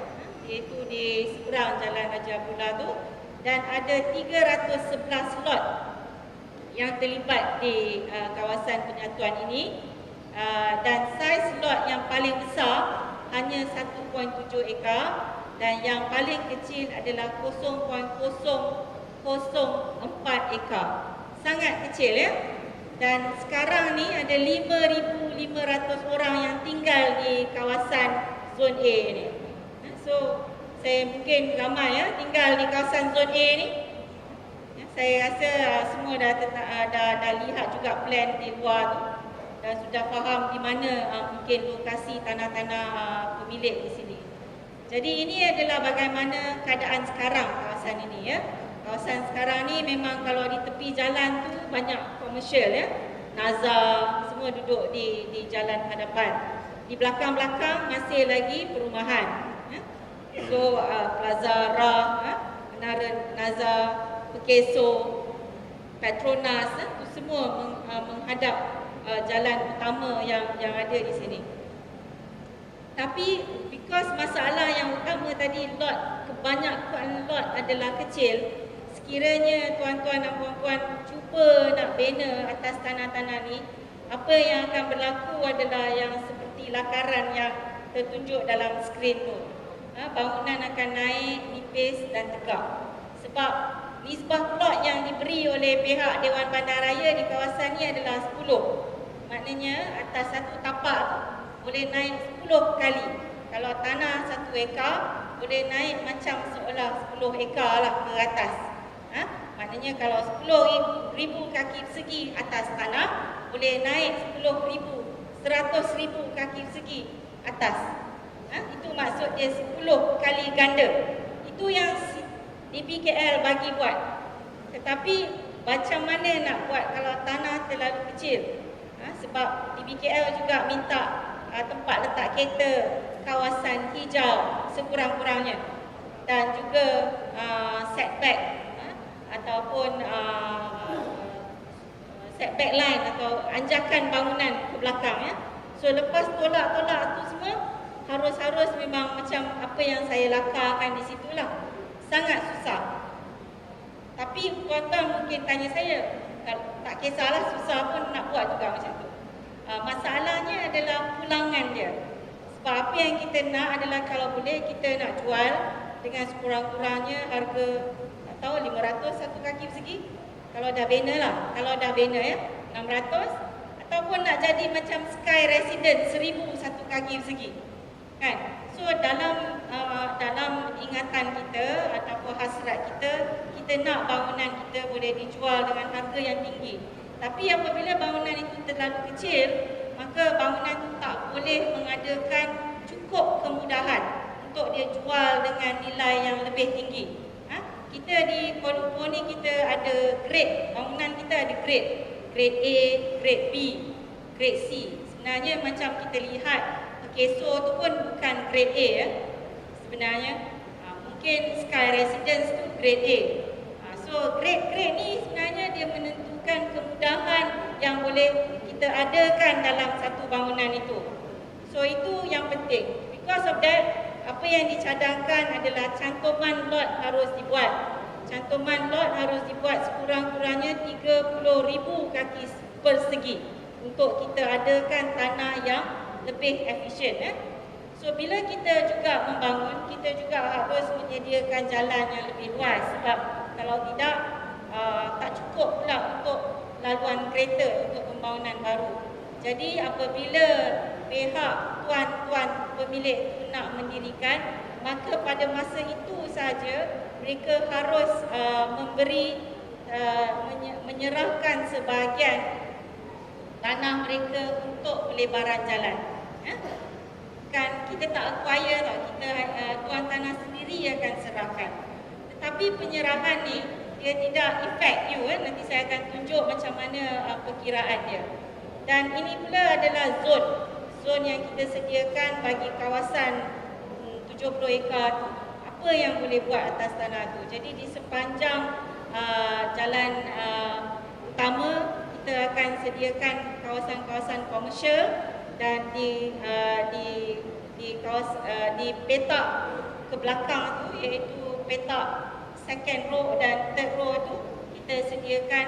iaitu di seberang Jalan Raja Abdullah tu, dan ada 311 lot yang terlibat di kawasan penyatuan ini dan saiz lot yang paling besar hanya 1.7 ekar dan yang paling kecil adalah 0.004 ekar. Sangat kecil ya. Dan sekarang ni ada 5,500 orang yang tinggal di kawasan zon A ni. So saya mungkin ramai ya tinggal di kawasan zon A ni. Saya rasa semua dah lihat juga plan di luar tu dan sudah faham di mana mungkin lokasi tanah-tanah pemilik di sini. Jadi ini adalah bagaimana keadaan sekarang kawasan ini ya. Kawasan sekarang ni memang kalau di tepi jalan tu banyak komersial ya. Nazar semua duduk di jalan hadapan. Di belakang-belakang masih lagi perumahan. So Plaza Ra, Menara Nazar, Pekeso, Petronas itu semua menghadap jalan utama yang ada di sini. Tapi because masalah yang utama tadi kebanyakan lot adalah kecil, sekiranya tuan-tuan dan puan-puan cuba nak bina atas tanah-tanah ni, apa yang akan berlaku adalah yang seperti lakaran yang tertunjuk dalam skrin tu. Bangunan akan naik, nipis dan tegak. Sebab nisbah plot yang diberi oleh pihak Dewan Bandaraya di kawasan ni adalah 10. Maknanya atas satu tapak boleh naik 10 kali. Kalau tanah 1 ekar, boleh naik macam seolah 10 ekar lah ke atas. Maknanya kalau 10,000 kaki persegi atas tanah, boleh naik 10,000, 100,000 kaki persegi atas. Itu maksud dia 10 kali ganda. Itu yang DBKL bagi buat. Tetapi macam mana nak buat kalau tanah terlalu kecil? Sebab DBKL juga minta tempat letak kereta, kawasan hijau sekurang-kurangnya, dan juga setback ataupun setback line atau anjakan bangunan ke belakang ya. So lepas tolak-tolak tu semua harus memang macam apa yang saya lakarkan di situlah. Sangat susah. Tapi tuan-tuan mungkin tanya saya, tak kisahlah susah pun nak buat juga macam tu. Masalahnya adalah pulangan dia. Sebab apa yang kita nak adalah kalau boleh kita nak jual dengan sekurang-kurangnya harga tak tahu 500 satu kaki persegi. Kalau dah banner lah. Kalau dah banner ya 600, ataupun nak jadi macam Sky Residence 1000 satu kaki persegi. Kan? So dalam ingatan kita ataupun hasrat kita nak bangunan kita boleh dijual dengan harga yang tinggi. Tapi apabila bangunan itu terlalu kecil, maka bangunan itu tak boleh mengadakan cukup kemudahan untuk dia jual dengan nilai yang lebih tinggi. Kita di Kuala Lumpur ni kita ada grade, bangunan kita ada grade A, grade B, grade C. Sebenarnya macam kita lihat Keso tu pun bukan grade A ya. Sebenarnya mungkin Sky Residence tu grade A. So grade ni sebenarnya dia menentukan kemudahan yang boleh kita adakan dalam satu bangunan itu. So itu yang penting. Because of that, apa yang dicadangkan adalah cantuman lot harus dibuat. Cantuman lot harus dibuat sekurang-kurangnya 30,000 kaki persegi untuk kita adakan tanah yang lebih efisien. So bila kita juga membangun, kita juga harus menyediakan jalan yang lebih luas. Sebab kalau tidak, tak cukup pula untuk laluan kereta untuk pembangunan baru. Jadi apabila pihak tuan-tuan pemilik nak mendirikan, maka pada masa itu saja mereka harus menyerahkan sebahagian tanah mereka untuk pelebaran jalan. Kan kita tak acquire tau, tuan tanah sendiri akan serahkan. Tetapi penyerahan ni dia tidak efek you. Nanti saya akan tunjuk macam mana perkiraan dia. Dan ini pula adalah zon yang kita sediakan bagi kawasan 70 ekar tu. Apa yang boleh buat atas tanah tu. Jadi di sepanjang jalan utama kita akan sediakan kawasan-kawasan komersial, dan di petak ke belakang tu, iaitu petak second row dan third row tu, kita sediakan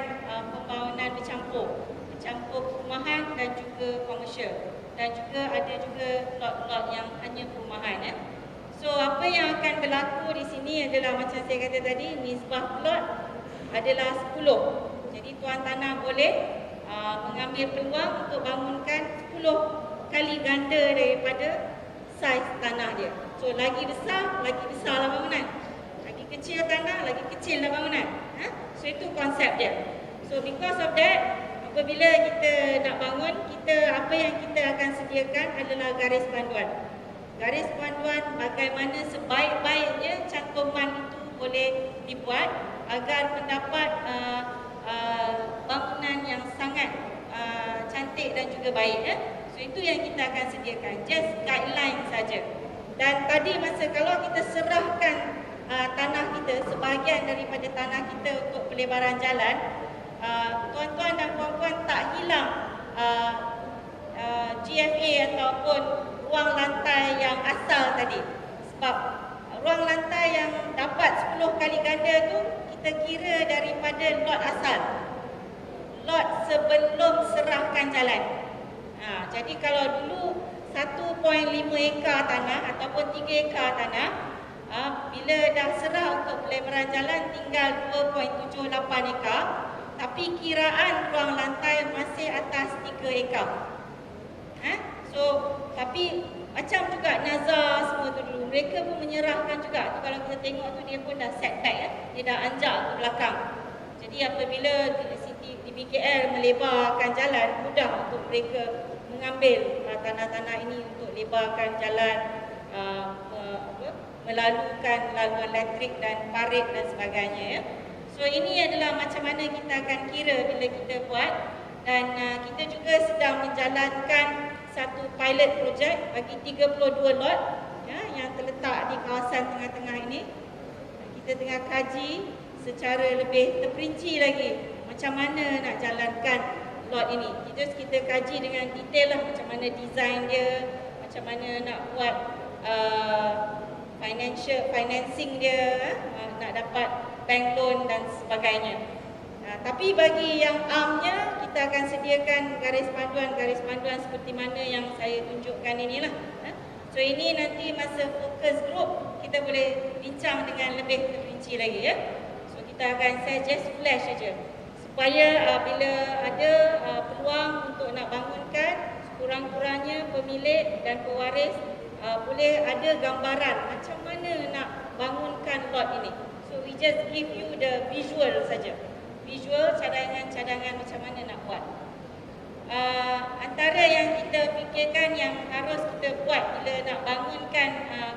pembangunan bercampur perumahan dan juga komersial, dan juga ada juga lot-lot yang hanya perumahan ya. So apa yang akan berlaku di sini adalah macam saya kata tadi, nisbah plot adalah 10. Jadi tuan tanah boleh mengambil peluang untuk bangunkan 10 kali ganda daripada saiz tanah dia. So lagi besarlah bangunan. Lagi kecil tanah, lagi kecillah bangunan. So itu konsep dia. So because of that, apabila kita nak bangun, apa yang kita akan sediakan adalah garis panduan. Garis panduan bagaimana sebaik-baiknya cantuman itu boleh dibuat agar mendapat bangunan yang sangat cantik dan juga baik ya. So itu yang kita akan sediakan, just guideline saja. Dan tadi kalau kita serahkan tanah kita, sebahagian daripada tanah kita untuk pelebaran jalan, tuan-tuan dan puan-puan tak hilang GFA ataupun ruang lantai yang asal tadi. Sebab ruang lantai yang dapat 10 kali ganda tu kita kira daripada lot asal, lot sebelum serahkan jalan. Jadi kalau dulu 1.5 ekar tanah ataupun 3 ekar tanah, bila dah serah untuk pelebaran jalan tinggal 2.78 ekar, tapi kiraan ruang lantai masih atas 3 ekar. So, tapi macam juga Nazar semua tu dulu, mereka pun menyerahkan juga. Kalau kita tengok tu dia pun dah setback ya, dia dah anjak ke belakang. Jadi apabila di BKL melebarkan jalan, mudah untuk mereka mengambil tanah-tanah ini untuk lebarkan jalan, melalukan laluan elektrik dan parit dan sebagainya ya. So ini adalah macam mana kita akan kira bila kita buat, dan kita juga sedang menjalankan satu pilot project bagi 32 lot ya, yang terletak di kawasan tengah-tengah ini. Kita tengah kaji secara lebih terperinci lagi macam mana nak jalankan lot ini. Kita kaji dengan detail lah macam mana design dia, macam mana nak buat financing dia, nak dapat bank loan dan sebagainya. Tapi bagi yang armnya, kita akan sediakan garis panduan seperti mana yang saya tunjukkan inilah. So ini nanti masa focus group kita boleh bincang dengan lebih terperinci lagi ya. So saya just flash saja supaya bila ada peluang untuk nak bangunkan, sekurang-kurangnya pemilik dan pewaris boleh ada gambaran macam mana nak bangunkan lot ini. So we just give you the visual saja. Visual cadangan-cadangan macam mana nak buat. Antara yang kita fikirkan yang harus kita buat bila nak bangunkan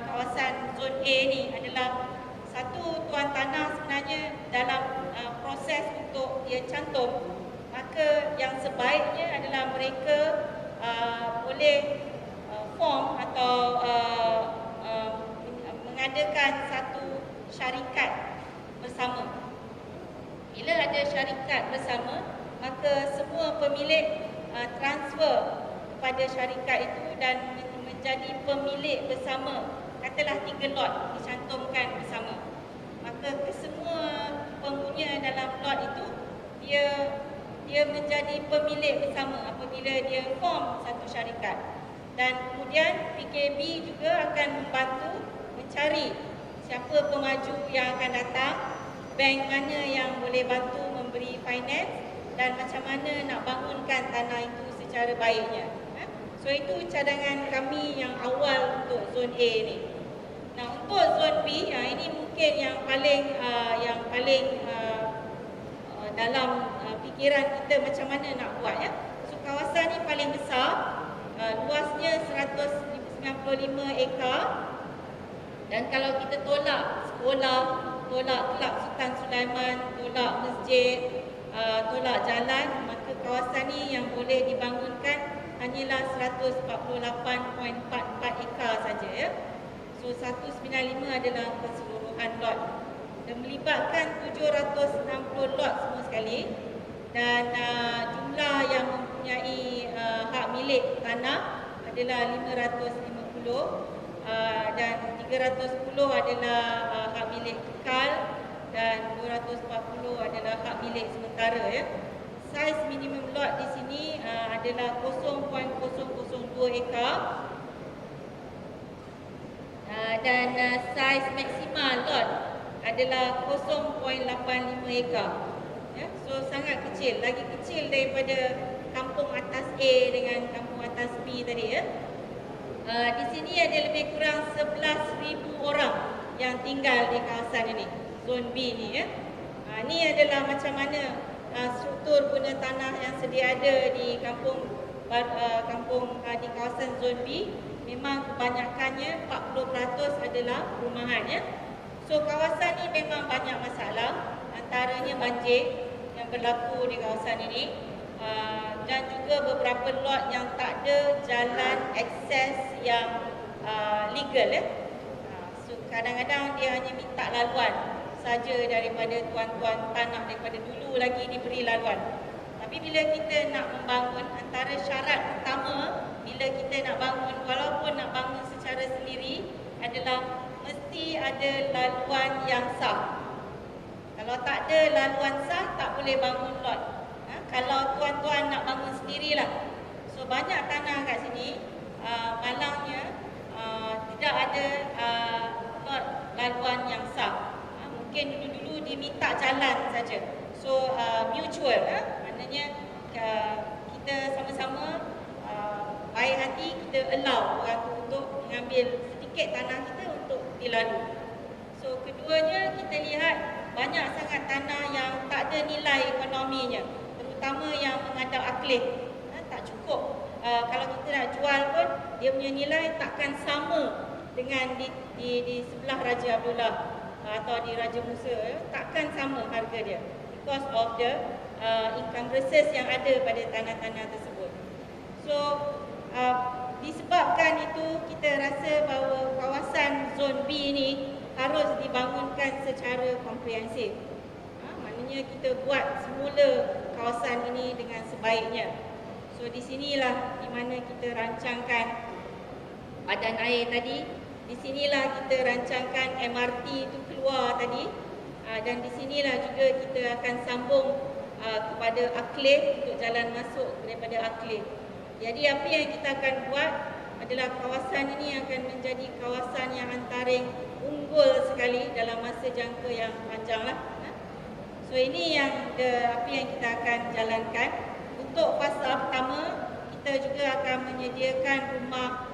kawasan zon A ni adalah, satu, tuan tanah sebenarnya dalam proses untuk dia cantum, maka yang sebaiknya adalah mereka boleh form atau mengadakan satu syarikat bersama. Bila ada syarikat bersama, maka semua pemilik transfer kepada syarikat itu dan menjadi pemilik bersama. Katalah 3 lot dicantumkan bersama. Maka kesemua pengguna dalam lot itu dia menjadi pemilik bersama apabila dia form satu syarikat. Dan kemudian PKB juga akan membantu mencari siapa pemaju yang akan datang, bank mana yang boleh bantu memberi finance, dan macam mana nak bangunkan tanah itu secara baiknya. So itu cadangan kami yang awal untuk zon A ni. Nah, untuk zon B, ini mungkin yang paling dalam fikiran kita macam mana nak buat ya. So kawasan ni paling besar, luasnya 195 ekar, dan kalau kita tolak sekolah, tolak Kelab Sultan Sulaiman, tolak masjid, tolak jalan, maka kawasan ni yang boleh dibangunkan hanyalah 148.44 ekar saja ya. So 195 adalah keseluruhan lot, dan melibatkan 760 lot semua sekali, dan jumlah yang mempunyai hak milik tanah adalah 550, dan 310 adalah hak milik kekal, dan 240 adalah hak milik sementara ya. Saiz minimum lot di sini adalah 0.002 ekar, dan saiz maksimal lot adalah 0.85 ekar ya. So sangat kecil, lagi kecil daripada kampung atas A dengan kampung atas B tadi ya. Di sini ada lebih kurang 11,000 orang yang tinggal di kawasan ini, zon B ni ya. Ini adalah macam mana struktur guna tanah yang sedia ada di kampung di kawasan zon B. Memang kebanyakannya 40% adalah perumahan ya. So kawasan ni memang banyak masalah. antaranya banjir yang berlaku di kawasan ini dan juga beberapa lot yang tak ada jalan akses yang legal So kadang-kadang dia hanya minta laluan saja daripada tuan-tuan tanah daripada dulu lagi diberi laluan. Tapi bila kita nak membangun, antara syarat pertama bila kita nak bangun, walaupun nak bangun secara sendiri, adalah mesti ada laluan yang sah. Kalau tak ada laluan sah, tak boleh bangun lot. Kalau tuan-tuan nak bangun sendirilah. So banyak tanah kat sini, malangnya tidak ada lot laluan yang sah. Mungkin dulu-dulu diminta jalan saja. So mutual, maknanya kita sama-sama baik hati, kita allow orang tu untuk mengambil sedikit tanah kita untuk dilalui. So keduanya, kita lihat banyak sangat tanah yang tak ada nilai ekonominya, terutama yang menghadap Akhlih. Tak cukup. Kalau kita nak jual pun, dia punya nilai takkan sama dengan di sebelah Raja Abdullah atau di Raja Musa. Takkan sama harga dia because of the encumbrances yang ada pada tanah-tanah tersebut. So disebabkan itu, kita rasa bahawa kawasan zon B ini harus dibangunkan secara komprehensif. Maknanya kita buat semula kawasan ini dengan sebaiknya. So di sinilah di mana kita rancangkan padan air tadi. Di sinilah kita rancangkan MRT itu keluar tadi. Dan di sinilah juga kita akan sambung kepada Akhlih untuk jalan masuk daripada Akhlih. Jadi apa yang kita akan buat adalah kawasan ini akan menjadi kawasan yang antara unggul sekali dalam masa jangka yang panjang lah. So ini yang apa yang kita akan jalankan. Untuk fasa pertama, kita juga akan menyediakan rumah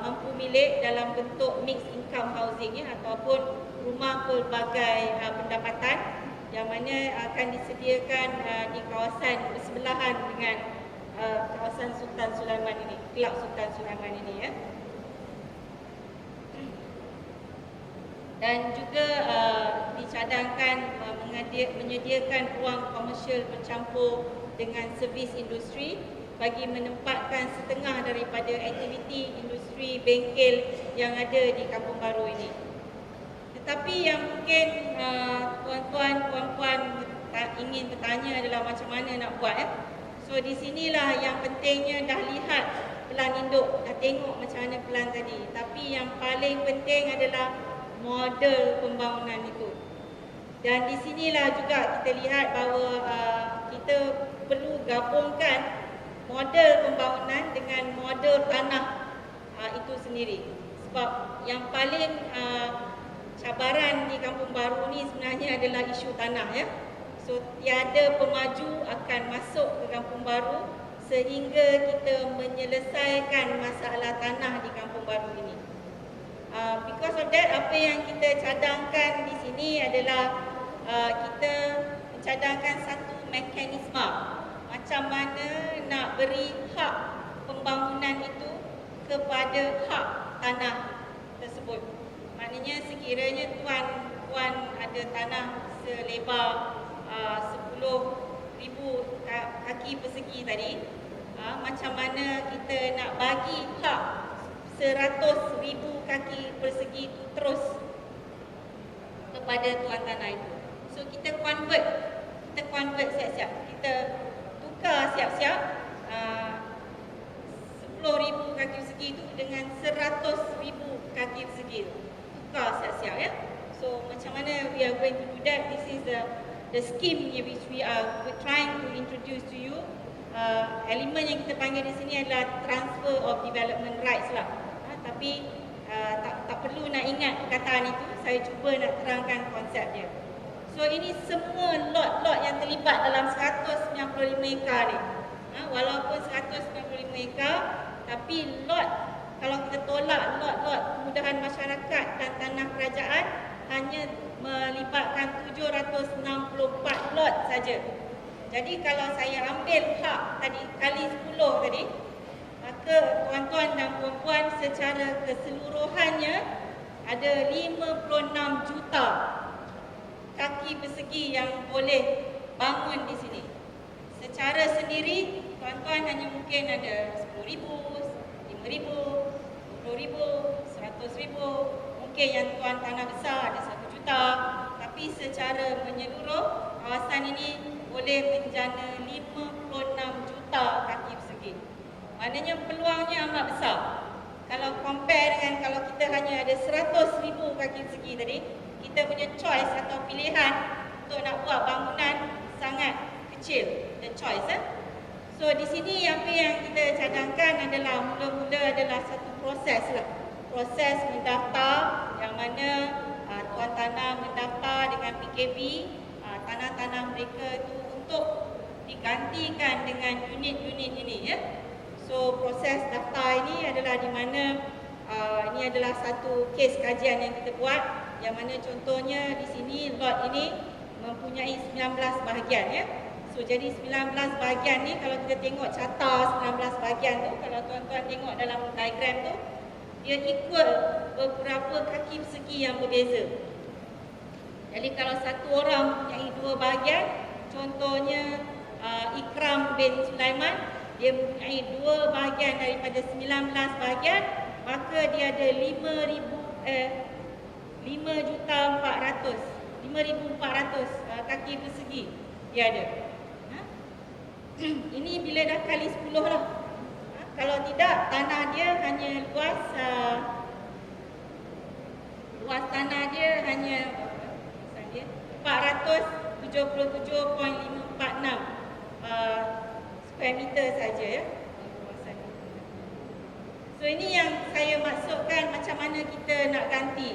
mampu milik dalam bentuk mixed income housing ataupun rumah pelbagai pendapatan yang mana akan disediakan di kawasan bersebelahan dengan kawasan Sultan Sulaiman ini, Kelab Sultan Sulaiman ini Dan juga dicadangkan menyediakan ruang komersial bercampur dengan servis industri bagi menempatkan setengah daripada aktiviti industri bengkel yang ada di Kampung Baru ini. Tetapi yang mungkin tuan-tuan, puan-puan ingin bertanya adalah macam mana nak buat So di sinilah yang pentingnya dah lihat pelan induk, dah tengok macam mana pelan tadi. Tapi yang paling penting adalah model pembangunan itu. Dan di sinilah juga kita lihat bahawa kita perlu gabungkan model pembangunan dengan model tanah itu sendiri. Sebab yang paling cabaran di Kampung Baru ni sebenarnya adalah isu tanah So tiada pemaju akan masuk ke Kampung Baru sehingga kita menyelesaikan masalah tanah di Kampung Baru ini. Because of that, apa yang kita cadangkan di sini adalah kita mencadangkan satu mekanisme macam mana nak beri hak pembangunan itu kepada hak tanah tersebut. Maknanya sekiranya tuan ada tanah selebar 10,000 kaki persegi tadi, macam mana kita nak bagi hak 100,000 kaki persegi itu terus kepada tuan tanah itu. So kita convert siap-siap. Kita tukar siap-siap 10,000 kaki persegi itu dengan 100,000 kaki persegi itu. Tukar siap-siap So macam mana we are going to do that? This is the scheme which we are trying to introduce to you. Elemen yang kita panggil di sini adalah transfer of development rights lah. Tapi tak perlu nak ingat perkataan itu, saya cuba nak terangkan konsep dia. So ini semua lot-lot yang terlibat dalam 195 ekar ni. Walaupun 195 ekar, tapi lot, kalau kita tolak lot-lot kemudahan masyarakat dan tanah kerajaan, hanya melibatkan 764 lot saja. Jadi kalau saya ambil hak tadi kali 10 tadi, maka tuan-tuan dan puan-puan secara keseluruhannya ada 56 juta kaki persegi yang boleh bangun di sini. Secara sendiri, tuan-tuan hanya mungkin ada 10,000, 5,000, 20,000, 100,000. Mungkin yang tuan tanah besar ada 1 juta. Tapi secara menyeluruh, kawasan ini boleh menjana 56 juta kaki persegi. Maknanya peluangnya amat besar. Kalau compare dengan kalau kita hanya ada 100,000 kaki persegi tadi, kita punya choice atau pilihan untuk nak buat bangunan sangat kecil. The choice. So di sini apa yang kita cadangkan adalah mula-mula adalah satu proses lah. Proses mendaftar yang mana tuan tanah mendaftar dengan PKB, tanah-tanah mereka itu untuk digantikan dengan unit-unit ini ya. So proses daftar ini adalah di mana ini adalah satu kes kajian yang kita buat, yang mana contohnya di sini lot ini mempunyai 19 bahagian ya. So jadi 19 bahagian ni kalau kita tengok carta 19 bahagian tu, kalau tuan-tuan tengok dalam diagram tu, dia equal beberapa kaki persegi yang berbeza. Jadi kalau satu orang mempunyai 2 bahagian, contohnya Ikram bin Sulaiman, dia mempunyai 2 bahagian daripada 19 bahagian, maka dia ada 5,400 kaki persegi dia ada. Ini bila dah kali 10 lah. Kalau tidak, tanah dia hanya luas tanah dia hanya 477.546 square meter saja ya. So ini yang saya maksudkan macam mana kita nak ganti.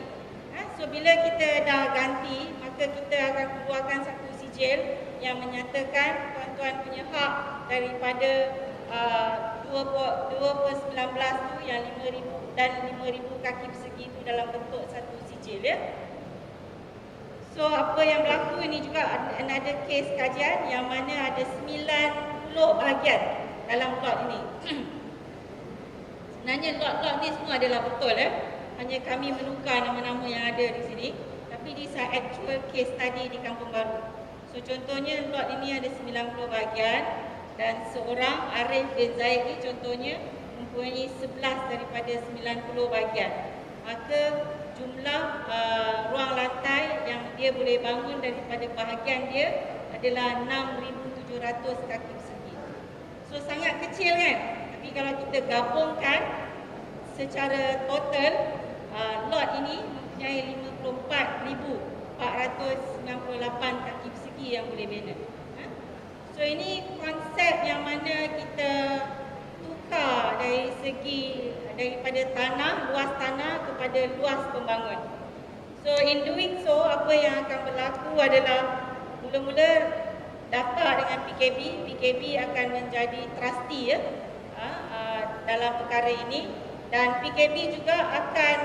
So bila kita dah ganti, maka kita akan keluarkan satu sijil yang menyatakan tuan-tuan punya hak daripada 2/19 tu yang 5,000 dan 5,000 kaki persegi itu dalam bentuk satu sijil ya. So apa yang berlaku ini juga ada kes kajian yang mana ada 90 bahagian dalam lot ini. Sebenarnya lot-lot ni semua adalah betul ya. Hanya kami menukar nama-nama yang ada di sini. Tapi di actual case study di Kampung Baru. So contohnya lot ini ada 90 bahagian dan seorang Arif bin Zaid ni contohnya mempunyai 11 daripada 90 bahagian. Maka jumlah ruang lantai yang dia boleh bangun daripada bahagian dia adalah 6,700 kaki persegi. So sangat kecil kan? Tapi kalau kita gabungkan secara total, lot ini mempunyai 54,498 kaki persegi yang boleh bina. So ini konsep yang mana kita tukar dari segi daripada tanah, luas tanah kepada luas pembangun. So in doing so, apa yang akan berlaku adalah mula-mula daftar dengan PKB. PKB akan menjadi trustee ya, dalam perkara ini, dan PKB juga akan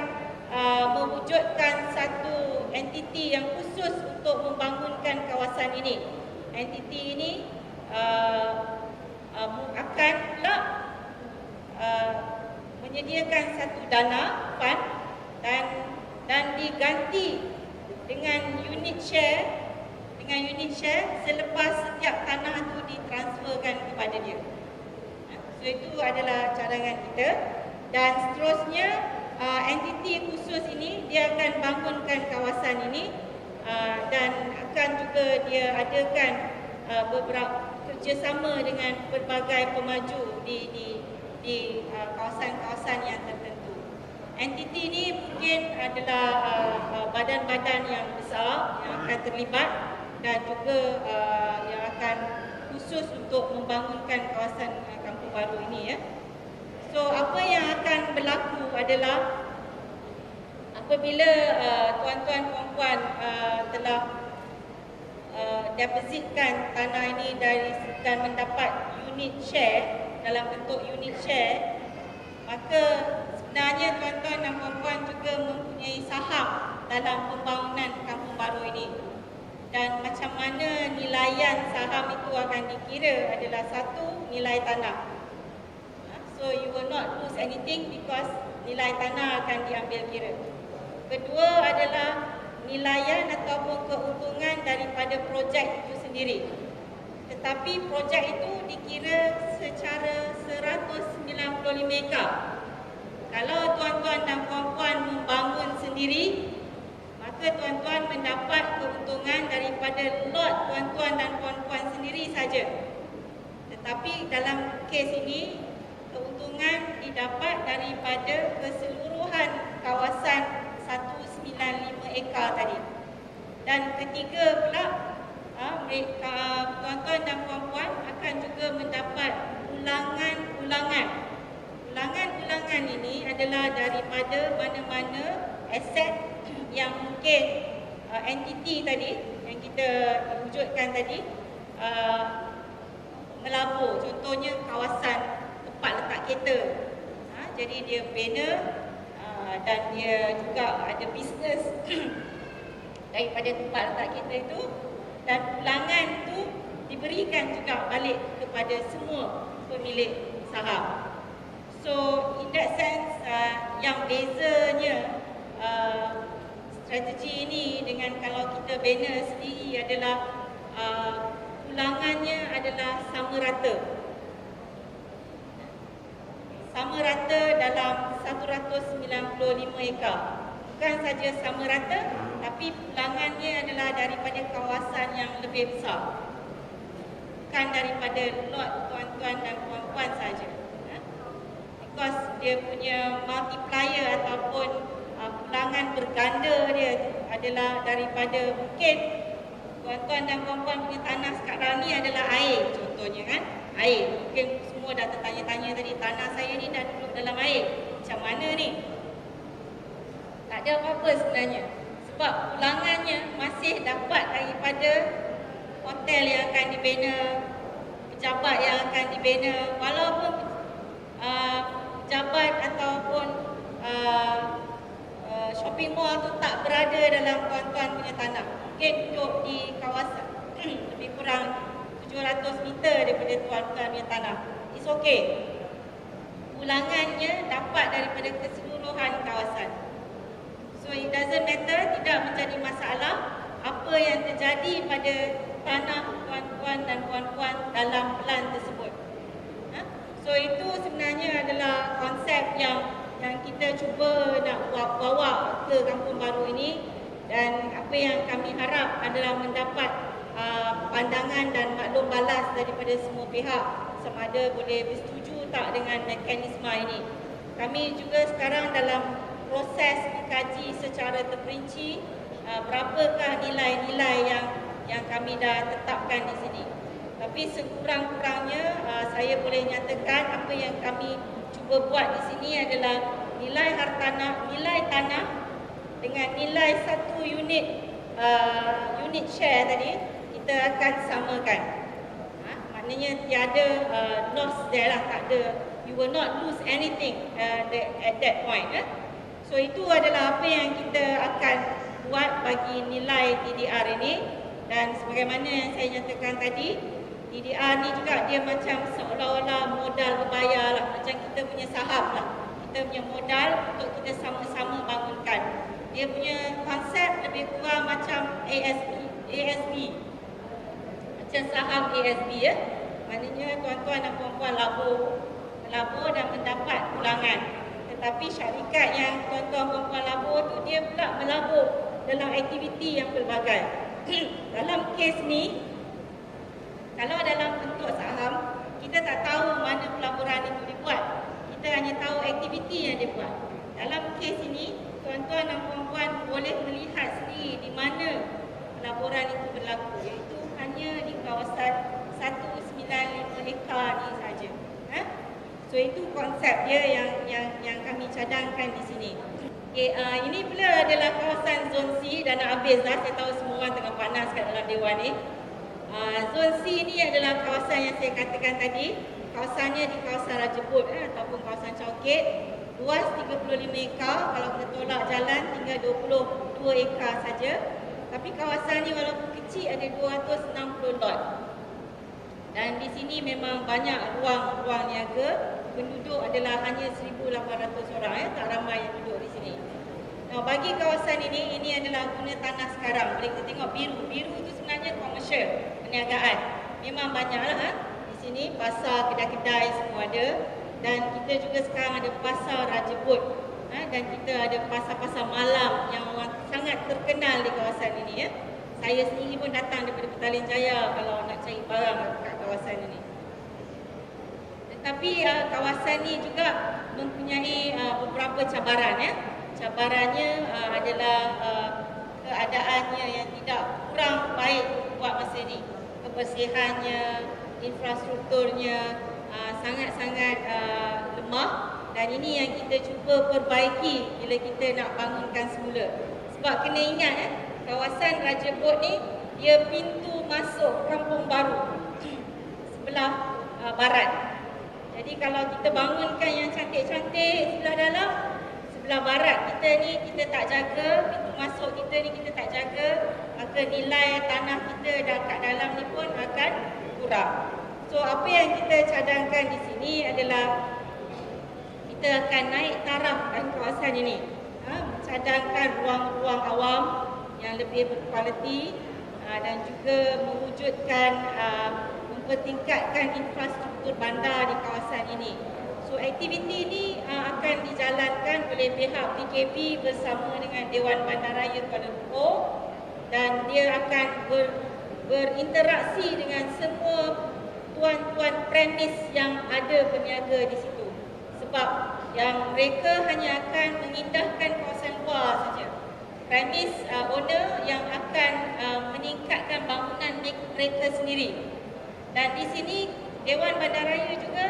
mewujudkan satu entiti yang khusus untuk membangunkan kawasan ini. Entiti ini akan pula menyediakan satu dana fund dan diganti dengan unit share selepas setiap tanah itu ditransferkan kepada dia. So itu adalah cadangan kita, dan seterusnya entiti khusus ini dia akan bangunkan kawasan ini dan akan juga dia adakan beberapa kerjasama dengan berbagai pemaju di kawasan-kawasan yang tertentu. Entiti ini mungkin adalah badan-badan yang besar yang akan terlibat dan juga yang akan khusus untuk membangunkan kawasan Kampung Baru ini ya. So apa yang akan berlaku adalah apabila tuan-tuan puan-puan telah depositkan tanah ini dan mendapat unit share dalam bentuk unit share, maka sebenarnya tuan-tuan dan puan-puan juga mempunyai saham dalam pembangunan Kampung Baru ini. Dan macam mana nilaian saham itu akan dikira adalah satu, nilai tanah. So you will not lose anything because nilai tanah akan diambil kira. Kedua adalah penilaian ataupun keuntungan daripada projek itu sendiri. Tetapi projek itu dikira secara 195 ekar. Kalau tuan-tuan dan puan-puan membangun sendiri, maka tuan-tuan mendapat keuntungan daripada lot tuan-tuan dan puan-puan sendiri saja. Tetapi dalam kes ini, keuntungan didapat daripada keseluruhan kawasan 195 ekar tadi. Dan ketiga pula, tuan-tuan dan puan-puan akan juga mendapat ulangan-ulangan. Ulangan-ulangan ini adalah daripada mana-mana aset yang mungkin entiti tadi yang kita wujudkan tadi melabur. Contohnya kawasan tempat letak kereta. Jadi dia bina dan dia juga ada bisnes daripada tempat letak kereta itu, dan ulangan itu diberikan juga balik kepada semua pemilik saham. So in that sense, yang bezanya strategi ini dengan kalau kita bina sendiri adalah ulangannya adalah sama rata. Sama rata dalam 195 ekar. Bukan saja sama rata, tapi ulangannya adalah daripada kawasan yang lebih besar. Bukan daripada lot tuan-tuan dan puan-puan saja. Because dia punya multiplier ataupun ulangan berganda dia adalah daripada mungkin tuan-tuan dan puan-puan punya tanah sekarang ni adalah air, contohnya kan, air. Mungkin semua dah tertanya-tanya tadi, tanah saya ni dah duduk dalam air, macam mana ni? Tak ada apa-apa sebenarnya, sebab ulangannya masih dapat daripada hotel yang akan dibina, pejabat yang akan dibina, walaupun pejabat ataupun shopping mall tu tak berada dalam tuan-tuan punya tanah. Mungkin duduk di kawasan lebih kurang 700 meter daripada tuan-tuan punya tanah. It's okay. Ulangannya dapat daripada keseluruhan kawasan. So it doesn't matter, tidak menjadi masalah apa yang terjadi pada tanah tuan-tuan dan puan-puan dalam plan tersebut. So itu sebenarnya adalah konsep yang kita cuba nak bawa ke Kampung Baru ini, dan apa yang kami harap adalah mendapat pandangan dan maklum balas daripada semua pihak sama ada boleh bersetuju tak dengan mekanisme ini. Kami juga sekarang dalam proses mengkaji secara terperinci berapakah nilai-nilai yang kami dah tetapkan di sini. Tapi sekurang-kurangnya saya boleh nyatakan apa yang kami cuba buat di sini adalah nilai hartanah, nilai tanah dengan nilai satu unit share tadi kita akan samakan. Maknanya tiada loss there lah, tak ada, you will not lose anything at that point. So itu adalah apa yang kita akan buat bagi nilai TDR ini, dan sebagaimana yang saya nyatakan tadi, TDR ni juga dia macam seolah-olah modal berbayar lah, macam kita punya saham lah. Kita punya modal untuk kita sama-sama bangunkan. Dia punya konsep lebih kurang macam ASB. Macam saham ASB ya. Maknanya tuan-tuan dan puan-puan melabur dan mendapat ulangan. Tetapi syarikat yang tuan-tuan puan-puan labur tu dia pula melabur dalam aktiviti yang pelbagai. Dalam kes ni, kalau dalam bentuk saham, kita tak tahu mana pelaburan itu dibuat. Kita hanya tahu aktiviti yang dia buat. Dalam kes ini, tuan-tuan dan puan-puan boleh melihat sendiri di mana pelaburan itu berlaku, iaitu hanya di kawasan 195 ekar ni saja. So itu konsep dia yang kami cadangkan di sini. Okay, ini pula adalah kawasan zon C, dah nak habis dah. Saya tahu semua orang tengah panas kat dalam dewan ni. Zon C ni adalah kawasan yang saya katakan tadi. Kawasannya di kawasan Raja Bud ataupun kawasan Chowkit. Luas 35 ekar, kalau kita tolak jalan tinggal 22 ekar saja. Tapi kawasan ni walaupun kecil ada 260 lot. Dan di sini memang banyak ruang niaga. Penduduk adalah hanya 1,800 orang, tak ramai yang duduk di sini. Bagi kawasan ini adalah guna tanah sekarang. Boleh kita tengok biru. Biru itu sebenarnya komersial, perniagaan. Memang banyaklah di sini pasar, kedai-kedai semua ada. Dan kita juga sekarang ada pasar Raja Bot. Dan kita ada pasar-pasar malam yang sangat terkenal di kawasan ini. Saya sendiri pun datang daripada Petaling Jaya kalau nak cari barang kat kawasan ini. Tetapi kawasan ini juga mempunyai beberapa cabaran. Cabarannya adalah keadaannya yang tidak kurang baik buat masa ini. Kebersihannya, infrastrukturnya sangat-sangat lemah, dan ini yang kita cuba perbaiki bila kita nak bangunkan semula. Sebab kena ingat kawasan Raja Bot ni dia pintu masuk Kampung Baru sebelah barat. Jadi kalau kita bangunkan yang cantik-cantik sebelah dalam, sebelah barat kita ni kita tak jaga, pintu masuk kita ni kita tak jaga, maka nilai tanah kita kat dalam ni pun akan kurang. So apa yang kita cadangkan di sini adalah kita akan naik taraf kawasan ini, mencadangkan ruang-ruang awam yang lebih berkualiti dan juga mewujudkan mempertingkatkan infrastruktur bandar di kawasan ini. So aktiviti ini akan dijalankan oleh pihak PKP bersama dengan Dewan Bandaraya Kuala Lumpur, dan dia akan berinteraksi dengan semua tuan-tuan premis yang ada berniaga di situ. Sebab yang mereka hanya akan mengindahkan kawasan luar saja. Premis owner yang akan meningkatkan bangunan mereka sendiri. Dan di sini Dewan Bandaraya juga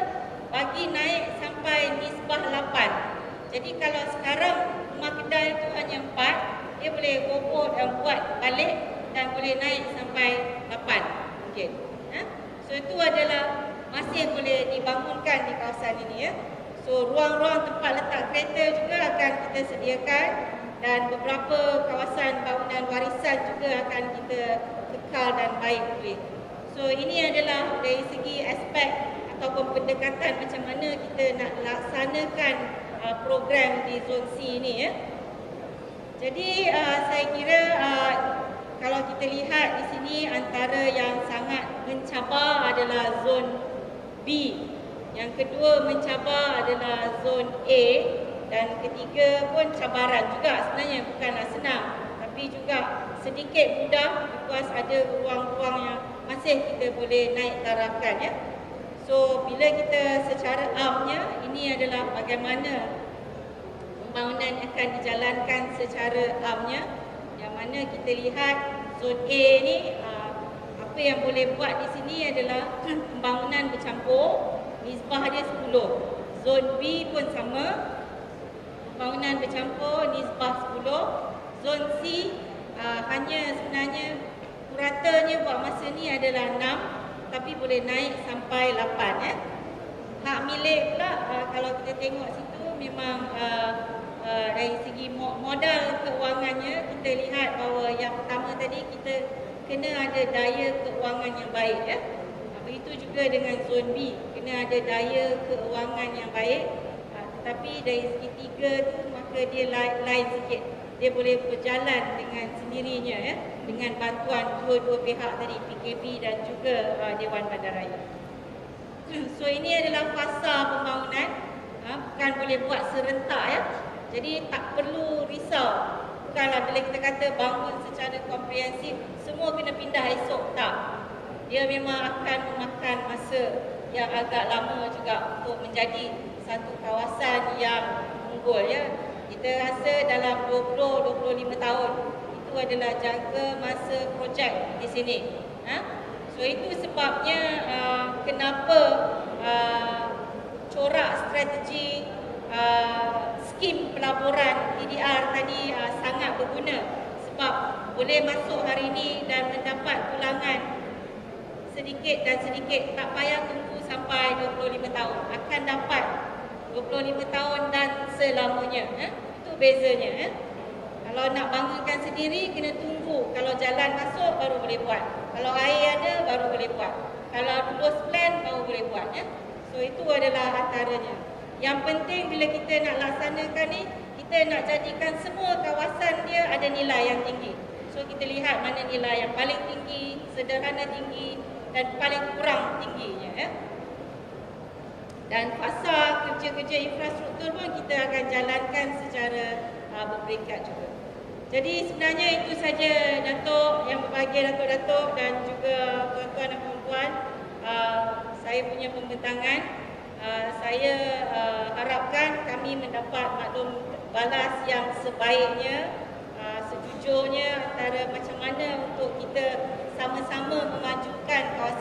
bagi naik sampai nisbah 8. Jadi kalau sekarang rumah kedai itu hanya 4, dia boleh roboh dan buat balik dan boleh naik sampai 8. Okey. So itu adalah masih boleh dibangunkan di kawasan ini. So ruang-ruang tempat letak kereta juga akan kita sediakan, dan beberapa kawasan bangunan warisan juga akan kita kekal dan baik pulih. So ini adalah dari segi aspek ataupun pendekatan macam mana kita nak laksanakan program di zon C ini. Jadi saya kira kalau kita lihat di sini antara yang sangat mencabar adalah zon B. Yang kedua mencabar adalah zon A, dan ketiga pun cabaran juga sebenarnya, bukanlah senang, tapi juga sedikit mudah because ada ruang-ruang yang masih kita boleh naik tarafkan. So bila kita secara amnya, ini adalah bagaimana pembangunan akan dijalankan secara amnya, yang mana kita lihat zon A ni apa yang boleh buat di sini adalah pembangunan bercampur, nisbah dia 10. Zon B pun sama, pembangunan bercampur, nisbah 10. Zon C hanya sebenarnya puratanya buat masa ni adalah 6, tapi boleh naik sampai 8. Hak milik pula kalau kita tengok situ memang dari segi modal keuangannya, kita lihat bahawa yang pertama tadi kita kena ada daya keuangan yang baik. Begitu juga dengan zon B, kena ada daya keuangan yang baik. Tetapi dari segi 3 tu maka dia lain sikit. Dia boleh berjalan dengan sendirinya dengan bantuan dua-dua pihak tadi, PKP dan juga Dewan Bandaraya. So ini adalah fasa pembangunan, bukan boleh buat serentak. Jadi tak perlu risau. Bukanlah bila kita kata bangun secara komprehensif semua kena pindah esok, tak. Dia memang akan memakan masa yang agak lama juga untuk menjadi satu kawasan yang unggul. Kita rasa dalam 20-25 tahun itu adalah jangka masa projek di sini. So itu sebabnya kenapa corak strategi skim pelaburan TDR tadi sangat berguna, sebab boleh masuk hari ini dan mendapat pulangan sedikit dan sedikit, tak payah tunggu sampai 25 tahun, akan dapat 25 tahun dan selamanya. Itu bezanya. Kalau nak bangunkan sendiri kena tunggu, kalau jalan masuk baru boleh buat, kalau air ada baru boleh buat, kalau lulus plan baru boleh buat. So itu adalah antaranya. Yang penting bila kita nak laksanakan ni, kita nak jadikan semua kawasan dia ada nilai yang tinggi. So kita lihat mana nilai yang paling tinggi, sederhana tinggi dan paling kurang tingginya ya. Dan fasa kerja-kerja infrastruktur pun kita akan jalankan secara berperingkat juga. Jadi sebenarnya itu saja Datuk, yang berbahagia Datuk-Datuk dan juga tuan-tuan dan puan-puan, saya punya pembentangan. Saya harapkan kami mendapat maklum balas yang sebaiknya, sejujurnya antara macam mana untuk kita sama-sama memajukan kawasan